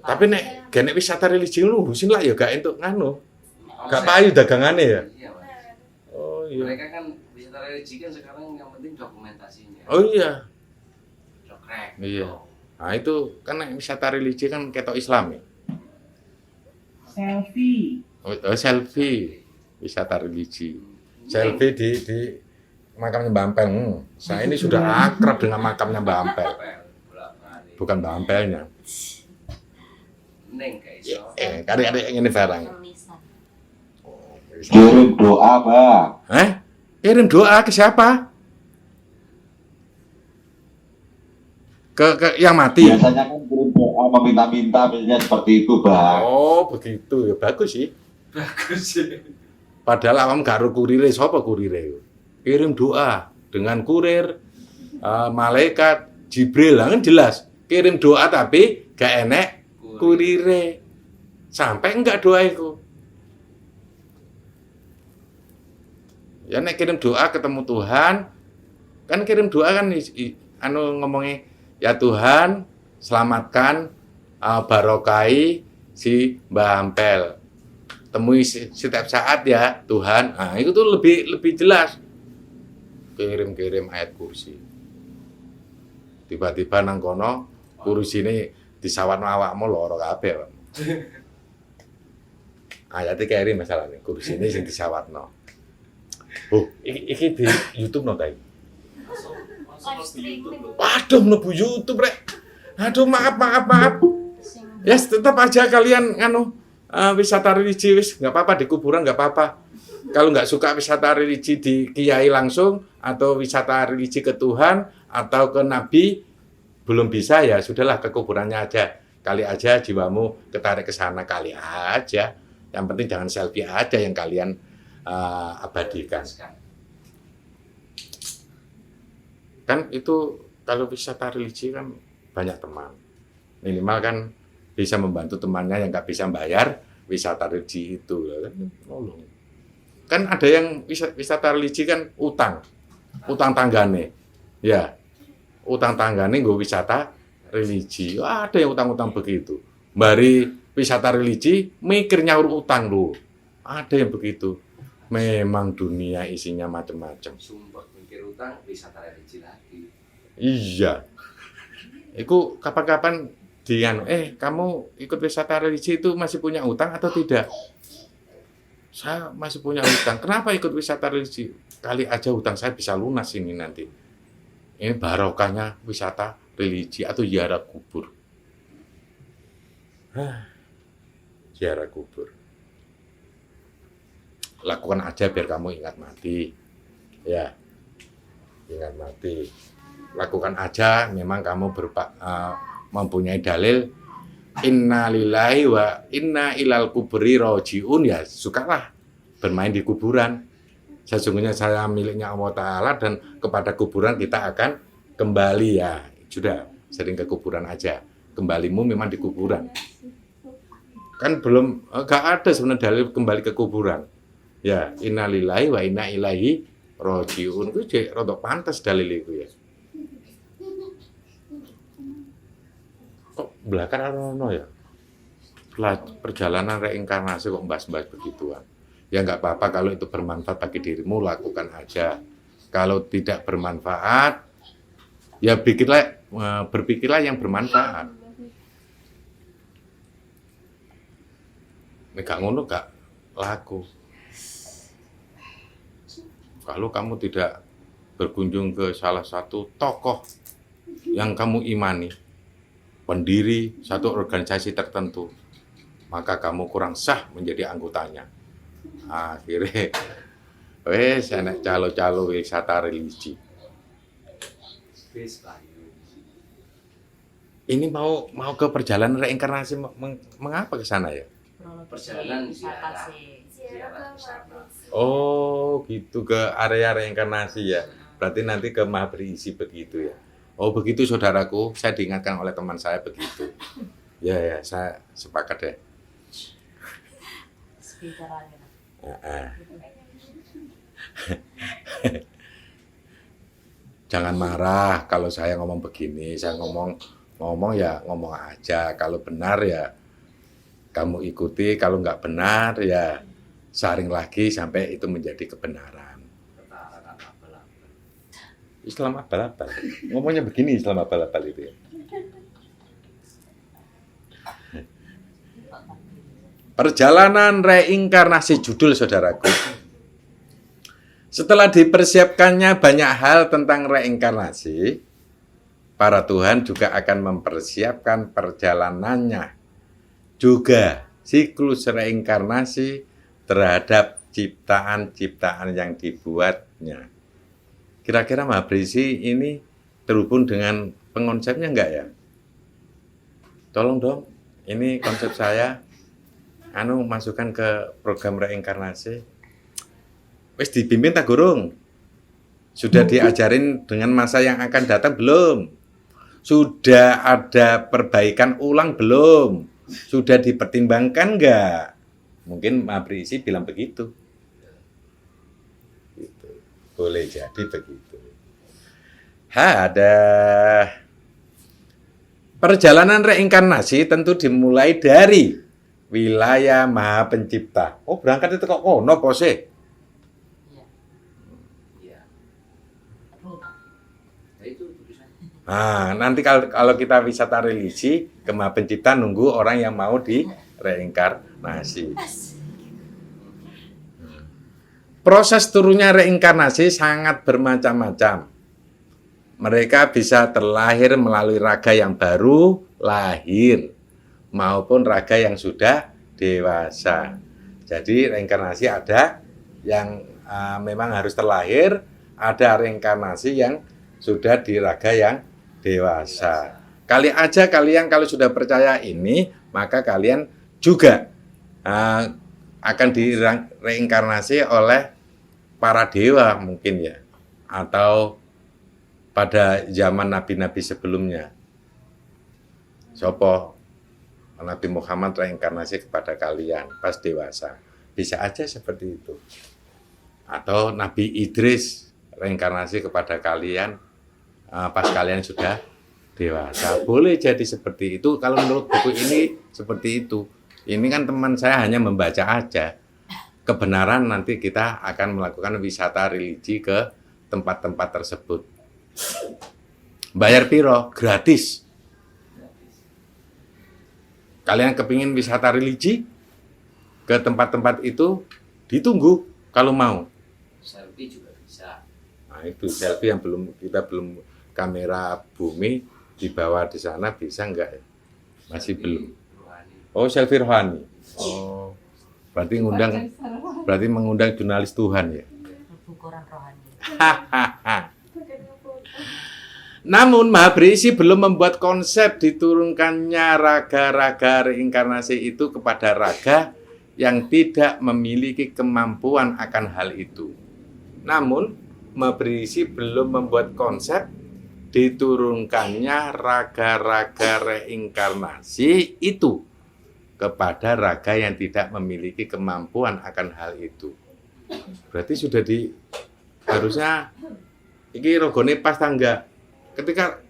Tapi nek genek wisata religi lu husin lah ya gak entuk nganu. Gak payu dagangane ya. Iya, Mas. Oh iya. Mereka kan wisata religi kan sekarang yang penting dokumentasinya. Oh iya. Jokrek. Iya. Nah itu kan nek wisata religi kan ketok Islam ya. Selfie. Oh, selfie. Wisata religi. Selfie di makamnya Mbak Ampel. Saya ini sudah akrab dengan makamnya Mbak Ampel. Bukan Mbak Ampelnya. Neng kayak iso. Kadang-kadang ini barang. Tulisan. Kirim doa, Bang. Kirim doa ke siapa? Ke yang mati. Biasanya kan kirim doa meminta-minta, biasanya seperti itu, Bang. Oh, begitu ya. Bagus sih. Bagus sih. Padahal awam gak ro kurire, sapa kurire? Kirim doa dengan kurir malaikat Jibril, kan jelas. Kirim doa tapi gak enek kurire. Sampai enggak doa itu. Ya nek kirim doa ketemu Tuhan, kan kirim doa kan ngomongnya ya Tuhan selamatkan barokai si Mbah Ampel. Temui setiap saat ya Tuhan. Nah, itu tuh lebih jelas. Kirim ayat kursi. Tiba-tiba nang kono kursi ini disawatno awakmu loro kabeh. Ayat kirim masalah nih, kursi ini sing disawatno. Iki di YouTube no ta iki? Waduh, mlebu YouTube rek. Aduh, maaf. Ya, tetap aja kalian wisata religi wis nggak apa-apa, di kuburan nggak apa-apa. Kalau nggak suka wisata religi di kiai langsung atau wisata religi ke Tuhan atau ke Nabi belum bisa, ya sudahlah ke kuburannya aja. Kali aja jiwamu ketarik ke sana, kali aja. Yang penting jangan selfie aja yang kalian abadikan. Kan itu kalau wisata religi kan banyak teman. Minimal kan bisa membantu temannya yang nggak bisa bayar wisata religi itu. Kan ada yang wisata religi kan utang tanggane. Ya, utang tanggane gue wisata religi. Ada yang utang begitu. Bari wisata religi mikir nyaur utang lu. Ada yang begitu. Memang dunia isinya macam-macam. Sumpah mikir utang wisata religi lagi. Iya. Iku kapan-kapan kamu ikut wisata religi itu masih punya utang atau tidak? Saya masih punya utang. Kenapa ikut wisata religi? Kali aja utang saya bisa lunas ini nanti. Ini barokahnya wisata religi atau ziarah kubur. Ziarah kubur. Lakukan aja biar kamu ingat mati. Ya. Ingat mati. Lakukan aja memang kamu mempunyai dalil inna lillahi wa inna ilal kubri rojiun, ya sukalah bermain di kuburan. Sesungguhnya saya miliknya Allah Ta'ala dan kepada kuburan kita akan kembali, ya sudah sering ke kuburan aja, kembalimu memang di kuburan. Kan belum, gak ada sebenarnya dalil kembali ke kuburan. Ya inna lillahi wa inna ilaihi rojiun itu rodok pantas dalil itu ya. belakang ono ya. Perjalanan reinkarnasi kok bahas-bahas begituan. Ya nggak apa-apa kalau itu bermanfaat bagi dirimu, lakukan aja. Kalau tidak bermanfaat, ya berpikirlah yang bermanfaat. Nggak ngono nggak laku. Kalau kamu tidak berkunjung ke salah satu tokoh yang kamu imani, pendiri satu organisasi tertentu, maka kamu kurang sah menjadi anggotanya. Akhirnya, wes enak calo-calo wisata religi. Ini mau ke perjalanan reinkarnasi, mengapa ke sana ya? Perjalanan wisata ziarah. sih. Ziarah bersama. Oh, gitu ke area reinkarnasi ya. Berarti nanti ke Maha Berisi begitu ya. Oh, begitu saudaraku. Saya diingatkan oleh teman saya begitu. Ya, saya sepakat deh. Sekitarannya. Jangan marah kalau saya ngomong begini. Saya ngomong ya ngomong aja. Kalau benar ya kamu ikuti. Kalau nggak benar ya saring lagi sampai itu menjadi kebenaran. Islam abal-abal. Ngomongnya begini Islam abal-abal itu ya. Perjalanan reinkarnasi judul saudaraku. Setelah dipersiapkannya banyak hal tentang reinkarnasi, para Tuhan juga akan mempersiapkan perjalanannya. Juga siklus reinkarnasi terhadap ciptaan-ciptaan yang dibuatnya. Kira-kira Maha Berisi ini terhubung dengan pengonsepnya enggak ya? Tolong dong, ini konsep saya. Masukkan ke program reinkarnasi. Wis dipimpin tak gurung? Sudah diajarin dengan masa yang akan datang belum? Sudah ada perbaikan ulang belum? Sudah dipertimbangkan enggak? Mungkin Maha Berisi bilang begitu. Gitu. Boleh jadi begitu. Ada perjalanan reinkarnasi tentu dimulai dari wilayah Maha Pencipta. Oh, berangkat itu kok kono pose. Iya. Nah, itu tulisan. Nah, nanti kalau kita wisata religi ke Maha Pencipta nunggu orang yang mau di reinkarnasi. Proses turunnya reinkarnasi sangat bermacam-macam. Mereka bisa terlahir melalui raga yang baru lahir maupun raga yang sudah dewasa. Jadi reinkarnasi ada yang memang harus terlahir, ada reinkarnasi yang sudah di raga yang dewasa. Kali aja kalian kalau sudah percaya ini, maka kalian juga akan direinkarnasi oleh para dewa mungkin ya, atau pada zaman nabi-nabi sebelumnya. Sopo Nabi Muhammad reinkarnasi kepada kalian pas dewasa. Bisa aja seperti itu. Atau Nabi Idris reinkarnasi kepada kalian pas kalian sudah dewasa. Boleh jadi seperti itu. Kalau menurut buku ini seperti itu. Ini kan teman saya hanya membaca aja. Kebenaran nanti kita akan melakukan wisata religi ke tempat-tempat tersebut. Bayar piro? Gratis. Kalian kepingin wisata religi ke tempat-tempat itu, ditunggu kalau mau. Selfie juga bisa. Nah itu selfie yang kita belum kamera bumi dibawa di sana bisa enggak ya? Masih Selfie belum. rohani. Oh selfie rohani. Oh berarti mengundang jurnalis Tuhan ya. Ukuran rohani. Namun Maha Berisi belum membuat konsep diturunkannya raga-raga reinkarnasi itu kepada raga yang tidak memiliki kemampuan akan hal itu. Namun Maha Berisi belum membuat konsep diturunkannya raga-raga reinkarnasi itu kepada raga yang tidak memiliki kemampuan akan hal itu. Berarti sudah harusnya iki rogone pas tangga. Ketika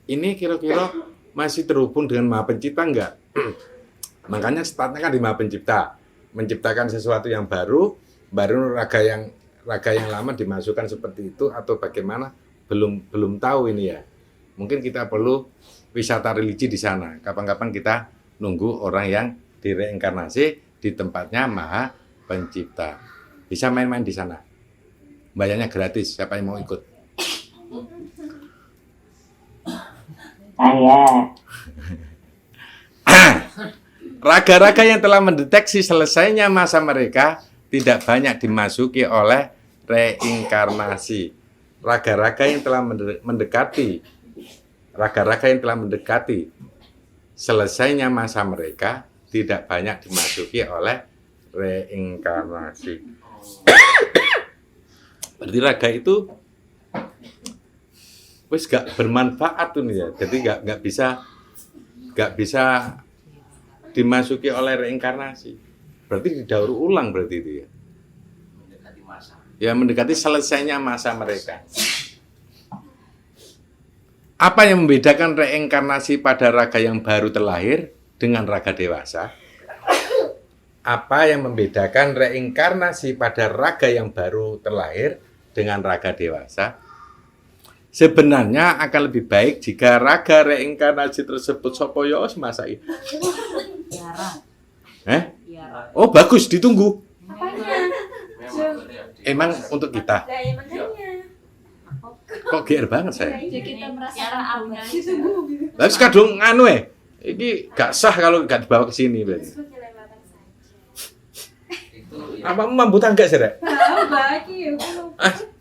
ini kira-kira masih terhubung dengan Maha Pencipta enggak? Makanya startnya kan di Maha Pencipta, menciptakan sesuatu yang baru raga yang lama dimasukkan seperti itu atau bagaimana? Belum tahu ini ya. Mungkin kita perlu wisata religi di sana. Kapan-kapan kita nunggu orang yang direinkarnasi di tempatnya Maha Pencipta. Bisa main-main di sana. Bayarnya gratis. Siapa yang mau ikut? Saya. Raga-raga yang telah mendeteksi selesainya masa mereka tidak banyak dimasuki oleh reinkarnasi. Raga-raga yang telah mendekati selesainya masa mereka tidak banyak dimasuki oleh reinkarnasi. Berarti raga itu wis gak bermanfaat tuh nih ya. Jadi gak bisa dimasuki oleh reinkarnasi. Berarti didaur ulang berarti itu ya. Mendekati masa. Ya mendekati selesainya masa mereka. Apa yang membedakan reinkarnasi pada raga yang baru terlahir dengan raga dewasa? Apa yang membedakan reinkarnasi pada raga yang baru terlahir dengan raga dewasa? Sebenarnya akan lebih baik jika raga reinkarnasi tersebut sopoyo semasa ini. Tiara. Tiara. Oh bagus, ditunggu. Apanya? Emang untuk kita. Lah ya makanya. Kok GR banget saya? Ya kita merasa Tiara abang. gitu Bu. Lalu kadung anu ini gak sah kalau gak dibawa ke sini berarti. Sebagai lewatan saja. Itu ya. Apa mampu tangga sih, Rek? Tahu bagi ya.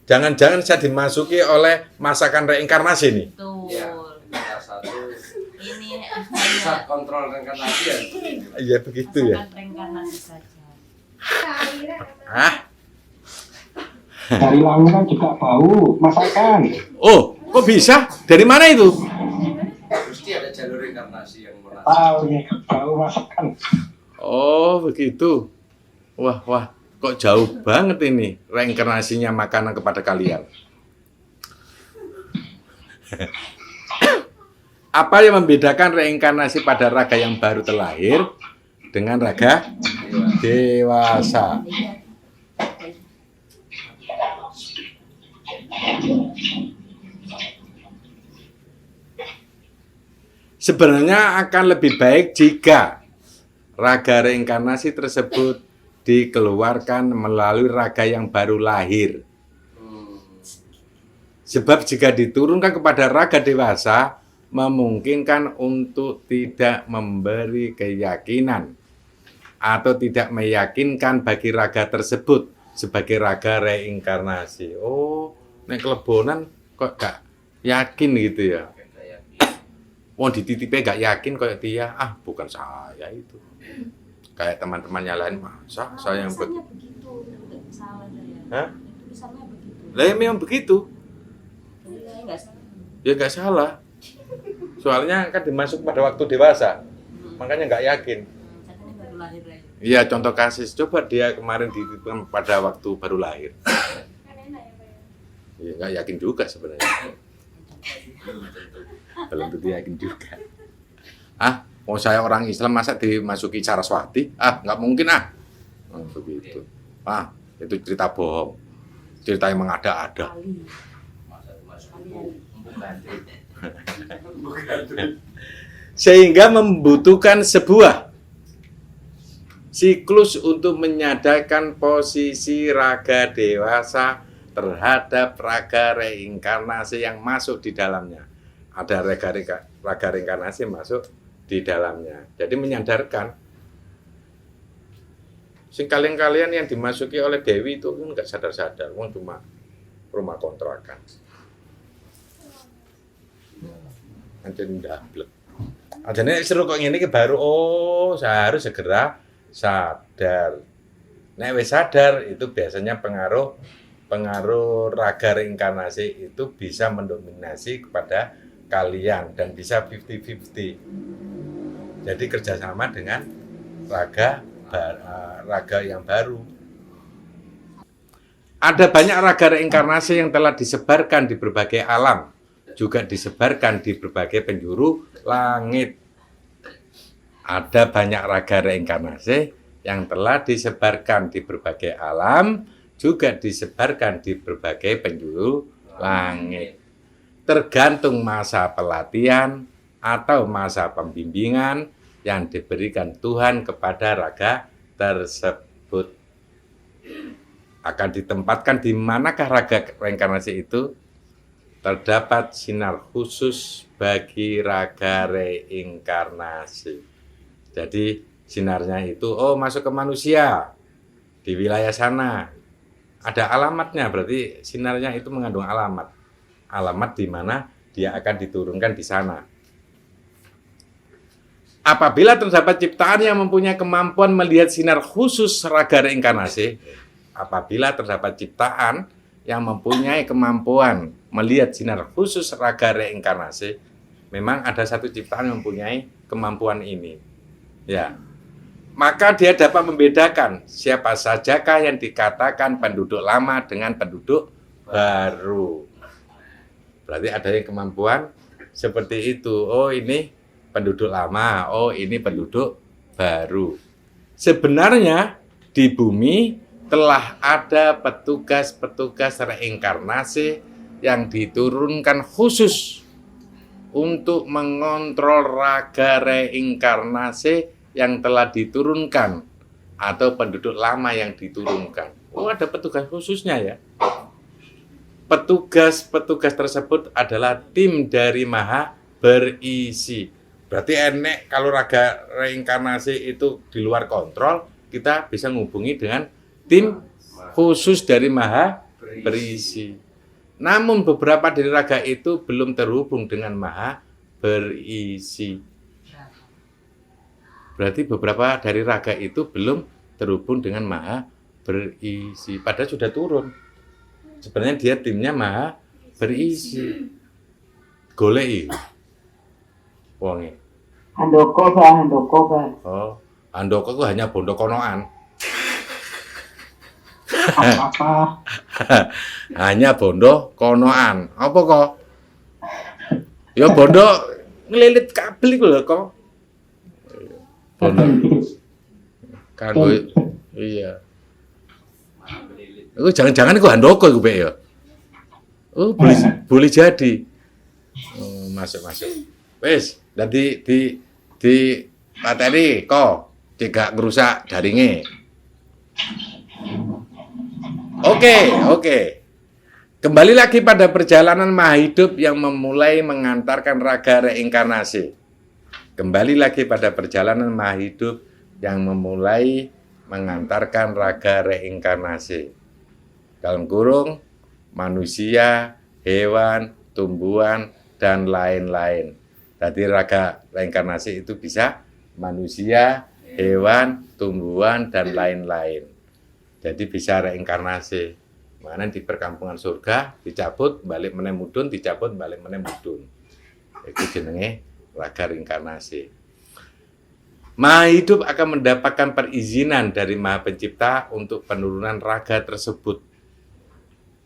Jangan-jangan saya dimasuki oleh masakan reinkarnasi nih. Betul. Ya, salah satu Ini pusat kontrol reinkarnasi ya. Iya begitu ya. masakan reinkarnasi saja. Ah, Dari lamunan juga bau masakan. oh, kok bisa? Dari mana itu? Pasti ada jalur reinkarnasi yang menasih. Tahu nih bau masakan. Oh, begitu. Wah, kok jauh banget ini reinkarnasinya makanan kepada kalian. Apa yang membedakan reinkarnasi pada raga yang baru terlahir dengan raga dewasa? Sebenarnya akan lebih baik jika raga reinkarnasi tersebut dikeluarkan melalui raga yang baru lahir. Sebab jika diturunkan kepada raga dewasa, memungkinkan untuk tidak memberi keyakinan atau tidak meyakinkan bagi raga tersebut sebagai raga reinkarnasi. Oh, nek kelebonan kok gak yakin gitu ya. Oh, dititipnya gak yakin kayak dia. Ah, bukan saya itu. Kayak teman-temannya lain, masa saya yang Tulisannya begitu, enggak salah saya. Hah? Tulisannya begitu. Lah ya memang begitu. Jadi enggak salah. Ya nggak salah. Soalnya kan dimasuk pada waktu dewasa. Makanya nggak yakin. Katanya baru lahir ya. Iya, contoh kasus. Coba dia kemarin dititipkan pada waktu baru lahir. Kan enak ya Pak ya. Ya nggak yakin juga sebenarnya. Belum tentu yakin juga. Ah, mau saya orang Islam masa dimasuki Saraswati? Ah, nggak mungkin ah. Oh, begitu. Ah, itu cerita bohong. Cerita yang mengada-ada. Kali. Masa masuk Kali. Sehingga membutuhkan sebuah siklus untuk menyadarkan posisi raga dewasa terhadap raga reinkarnasi yang masuk di dalamnya. Ada raga reinkarnasi masuk di dalamnya. Jadi menyadarkan. Sing kalian-kalian yang dimasuki oleh Dewi itu kan nggak sadar-sadar, cuma rumah kontrakan. Nanti ndablek. Ajane seru kok ngene iki baru saya harus segera sadar. Nek wis sadar itu biasanya pengaruh raga reinkarnasi itu bisa mendominasi kepada kalian dan bisa 50-50. Jadi kerjasama dengan raga yang baru. Ada banyak raga reinkarnasi yang telah disebarkan di berbagai alam juga disebarkan di berbagai penjuru langit. Ada banyak raga reinkarnasi yang telah disebarkan di berbagai alam, juga disebarkan di berbagai penjuru langit. Tergantung masa pelatihan atau masa pembimbingan yang diberikan Tuhan kepada raga tersebut. Akan ditempatkan di manakah raga reinkarnasi itu? Terdapat sinar khusus bagi raga reinkarnasi. Jadi sinarnya itu, masuk ke manusia di wilayah sana. Ada alamatnya, berarti sinarnya itu mengandung alamat. Alamat di mana dia akan diturunkan di sana. Apabila terdapat ciptaan yang mempunyai kemampuan melihat sinar khusus raga reinkarnasi, apabila terdapat ciptaan yang mempunyai kemampuan melihat sinar khusus raga reinkarnasi, memang ada satu ciptaan yang mempunyai kemampuan ini. Ya, maka dia dapat membedakan siapa sajakah yang dikatakan penduduk lama dengan penduduk baru. Berarti ada yang kemampuan seperti itu. Oh, ini penduduk lama, oh ini penduduk baru. Sebenarnya di bumi telah ada petugas-petugas reinkarnasi yang diturunkan khusus untuk mengontrol raga reinkarnasi yang telah diturunkan atau penduduk lama yang diturunkan. Oh, ada petugas khususnya ya. Petugas-petugas tersebut adalah tim dari Maha Berisi. Berarti enek kalau raga reinkarnasi itu di luar kontrol, kita bisa menghubungi dengan tim khusus dari Maha Berisi. Namun beberapa dari raga itu belum terhubung dengan Maha Berisi. Berarti beberapa dari raga itu belum terhubung dengan Maha Berisi. Padahal sudah turun. Sebenarnya dia timnya Maha Berisi. Golei. Wonge. Handoko, Pak. Handoko, Pak. Oh, Handoko itu hanya bondo konoan. Apa? Hanya bondo konoan. Apa kok? Ya bondo ngelilit kabel iku lho kok. Bondo. Kanggo iya. Iku jangan-jangan iku Handoko iku Pak ya. Oh, boleh jadi. Oh, masuk. Wis, dadi di materi kok tidak ngerusak jaringe. Oke. Kembali lagi pada perjalanan maha hidup yang memulai mengantarkan raga reinkarnasi. Kembali lagi pada perjalanan maha hidup yang memulai mengantarkan raga reinkarnasi. Dalam kurung, manusia, hewan, tumbuhan, dan lain-lain. Jadi raga reinkarnasi itu bisa manusia, hewan, tumbuhan, dan lain-lain. Jadi bisa reinkarnasi. Mana di perkampungan surga dicabut balik meneh mudun, dicabut balik meneh mudun. Itu jenenge raga reinkarnasi. Maha hidup akan mendapatkan perizinan dari Maha Pencipta untuk penurunan raga tersebut.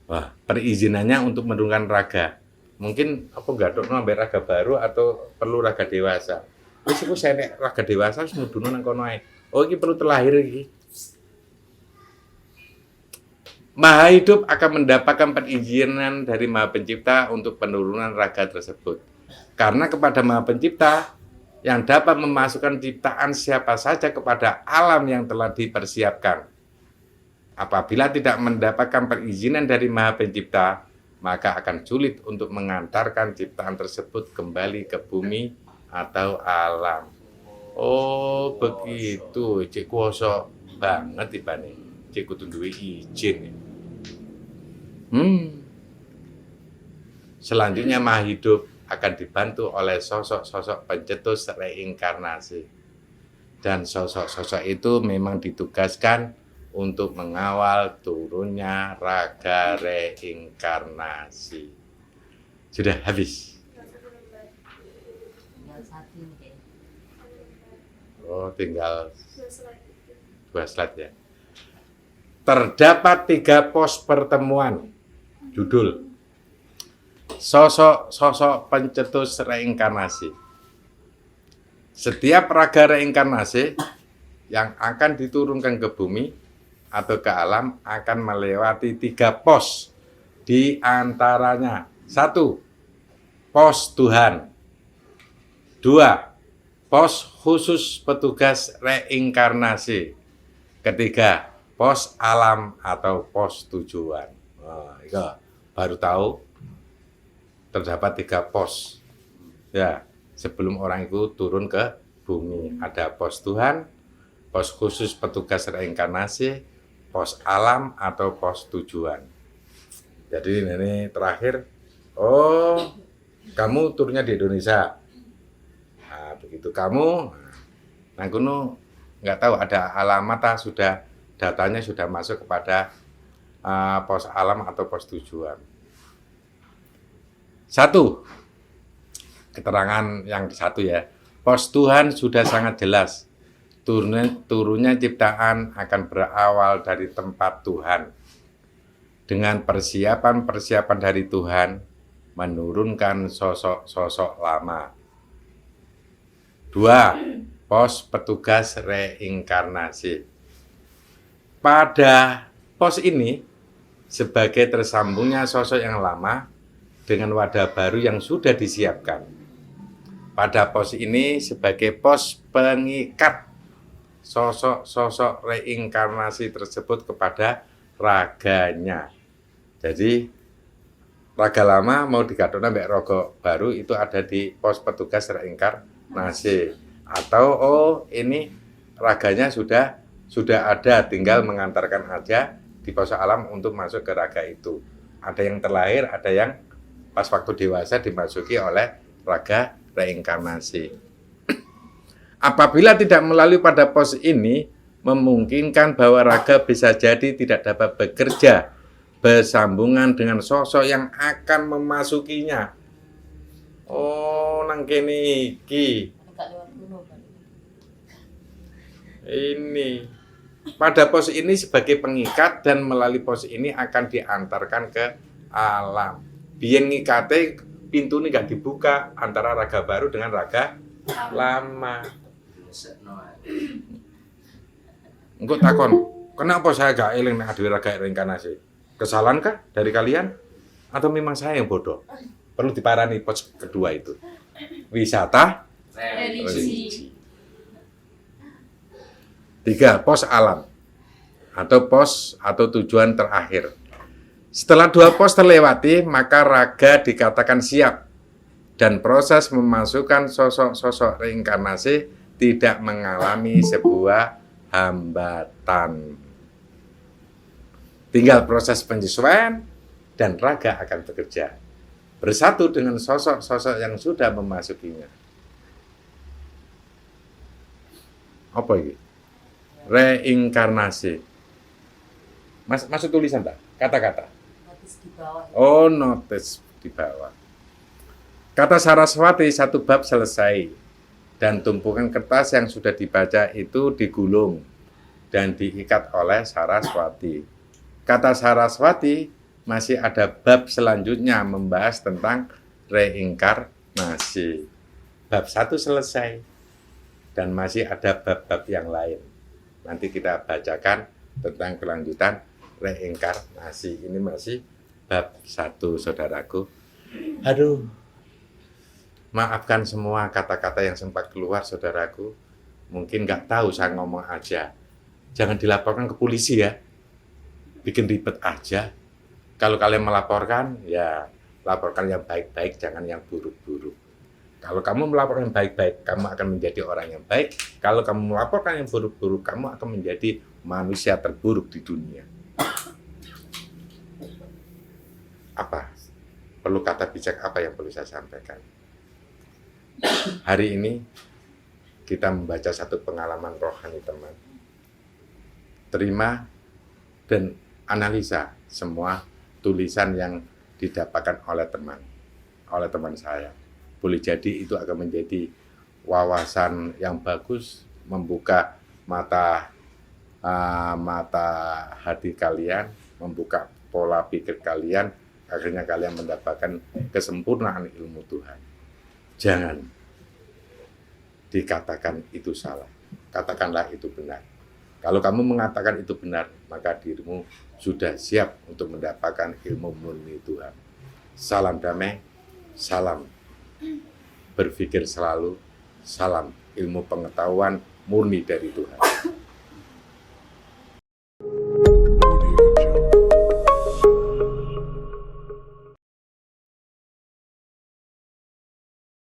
Wah, perizinannya untuk menurunkan raga. Mungkin apa gadok nambah raga baru atau perlu raga dewasa. Wis iku saya raga dewasa wis mudun nang kono ae. Oh, iki perlu terlahir iki. Maha hidup akan mendapatkan perizinan dari Maha Pencipta untuk penurunan raga tersebut. Karena kepada Maha Pencipta yang dapat memasukkan ciptaan siapa saja kepada alam yang telah dipersiapkan. Apabila tidak mendapatkan perizinan dari Maha Pencipta, maka akan sulit untuk mengantarkan ciptaan tersebut kembali ke bumi atau alam. Oh, begitu. Cik kuoso banget ibane. Cik kudu duwe izin. Selanjutnya maha hidup akan dibantu oleh sosok-sosok pencetus reinkarnasi. Dan sosok-sosok itu memang ditugaskan untuk mengawal turunnya raga reinkarnasi. Sudah habis. Tinggal satu nih. Oh, tinggal 2 slide ya. Terdapat 3 pos pertemuan. Judul. sosok pencetus reinkarnasi. Setiap raga reinkarnasi yang akan diturunkan ke bumi atau ke alam akan melewati 3 pos. Di antaranya 1. Pos Tuhan. 2. Pos khusus petugas reinkarnasi. 3. Pos alam atau pos tujuan. Nah, itu baru tahu terdapat 3 pos. Ya, sebelum orang itu turun ke bumi ada pos Tuhan, pos khusus petugas reinkarnasi, pos alam atau pos tujuan. Jadi ini terakhir, oh kamu turunnya di Indonesia. Nah, begitu kamu, nah kuno nggak tahu ada alamat sudah datanya sudah masuk kepada pos alam atau pos tujuan. 1. Keterangan yang 1 ya. Pos Tuhan sudah sangat jelas. Turunnya ciptaan akan berawal dari tempat Tuhan. Dengan persiapan dari Tuhan menurunkan sosok-sosok lama. 2. Pos petugas reinkarnasi. Pada pos ini sebagai tersambungnya sosok yang lama dengan wadah baru yang sudah disiapkan. Pada pos ini sebagai pos pengikat sosok-sosok reinkarnasi tersebut kepada raganya. Jadi raga lama mau digadona mbek raga baru itu ada di pos petugas reinkarnasi. Atau ini raganya sudah ada, tinggal mengantarkan aja di pos alam untuk masuk ke raga itu. Ada yang terlahir, ada yang pas waktu dewasa dimasuki oleh raga reinkarnasi. Apabila tidak melalui pada pos ini, memungkinkan bahwa raga bisa jadi tidak dapat bekerja bersambungan dengan sosok yang akan memasukinya. Oh, nang kene iki. Ini pada pos ini sebagai pengikat dan melalui pos ini akan diantarkan ke alam. Biyen ngikate pintu ini gak dibuka antara raga baru dengan raga lama. Engko takon, kenapa saya gak eling nek dhewe raga reinkarnasi? Kesalahan kah dari kalian atau memang saya yang bodoh? Perlu diparani pos kedua itu. Wisata religi. 3. Pos alam atau pos atau tujuan terakhir. Setelah 2 pos terlewati, maka raga dikatakan siap dan proses memasukkan sosok-sosok reinkarnasi tidak mengalami sebuah hambatan. Tinggal proses penyesuaian dan raga akan bekerja bersatu dengan sosok-sosok yang sudah memasukinya. Apa ini? Reinkarnasi. Masuk tulisan tak? Kata-kata. Notis di bawah. Oh, notis di bawah. Kata Saraswati 1 bab selesai dan tumpukan kertas yang sudah dibaca itu digulung dan diikat oleh Saraswati. Kata Saraswati masih ada bab selanjutnya membahas tentang reinkarnasi. Bab 1 selesai dan masih ada bab-bab yang lain. Nanti kita bacakan tentang kelanjutan reinkarnasi. Ini masih bab 1, saudaraku. Aduh, maafkan semua kata-kata yang sempat keluar, saudaraku. Mungkin nggak tahu saya ngomong aja. Jangan dilaporkan ke polisi ya. Bikin ribet aja. Kalau kalian melaporkan, ya laporkan yang baik-baik, jangan yang buruk-buruk. Kalau kamu melaporkan yang baik-baik, kamu akan menjadi orang yang baik. Kalau kamu melaporkan yang buruk-buruk, kamu akan menjadi manusia terburuk di dunia. Apa? Perlu kata bijak apa yang perlu saya sampaikan? Hari ini kita membaca satu pengalaman rohani teman. Terima dan analisa semua tulisan yang didapatkan oleh teman saya. Boleh jadi itu akan menjadi wawasan yang bagus, membuka mata hati kalian, membuka pola pikir kalian akhirnya kalian mendapatkan kesempurnaan ilmu Tuhan. Jangan dikatakan itu salah, katakanlah itu benar. Kalau kamu mengatakan itu benar, maka dirimu sudah siap untuk mendapatkan ilmu murni Tuhan. Salam damai, salam berpikir selalu, salam ilmu pengetahuan murni dari Tuhan.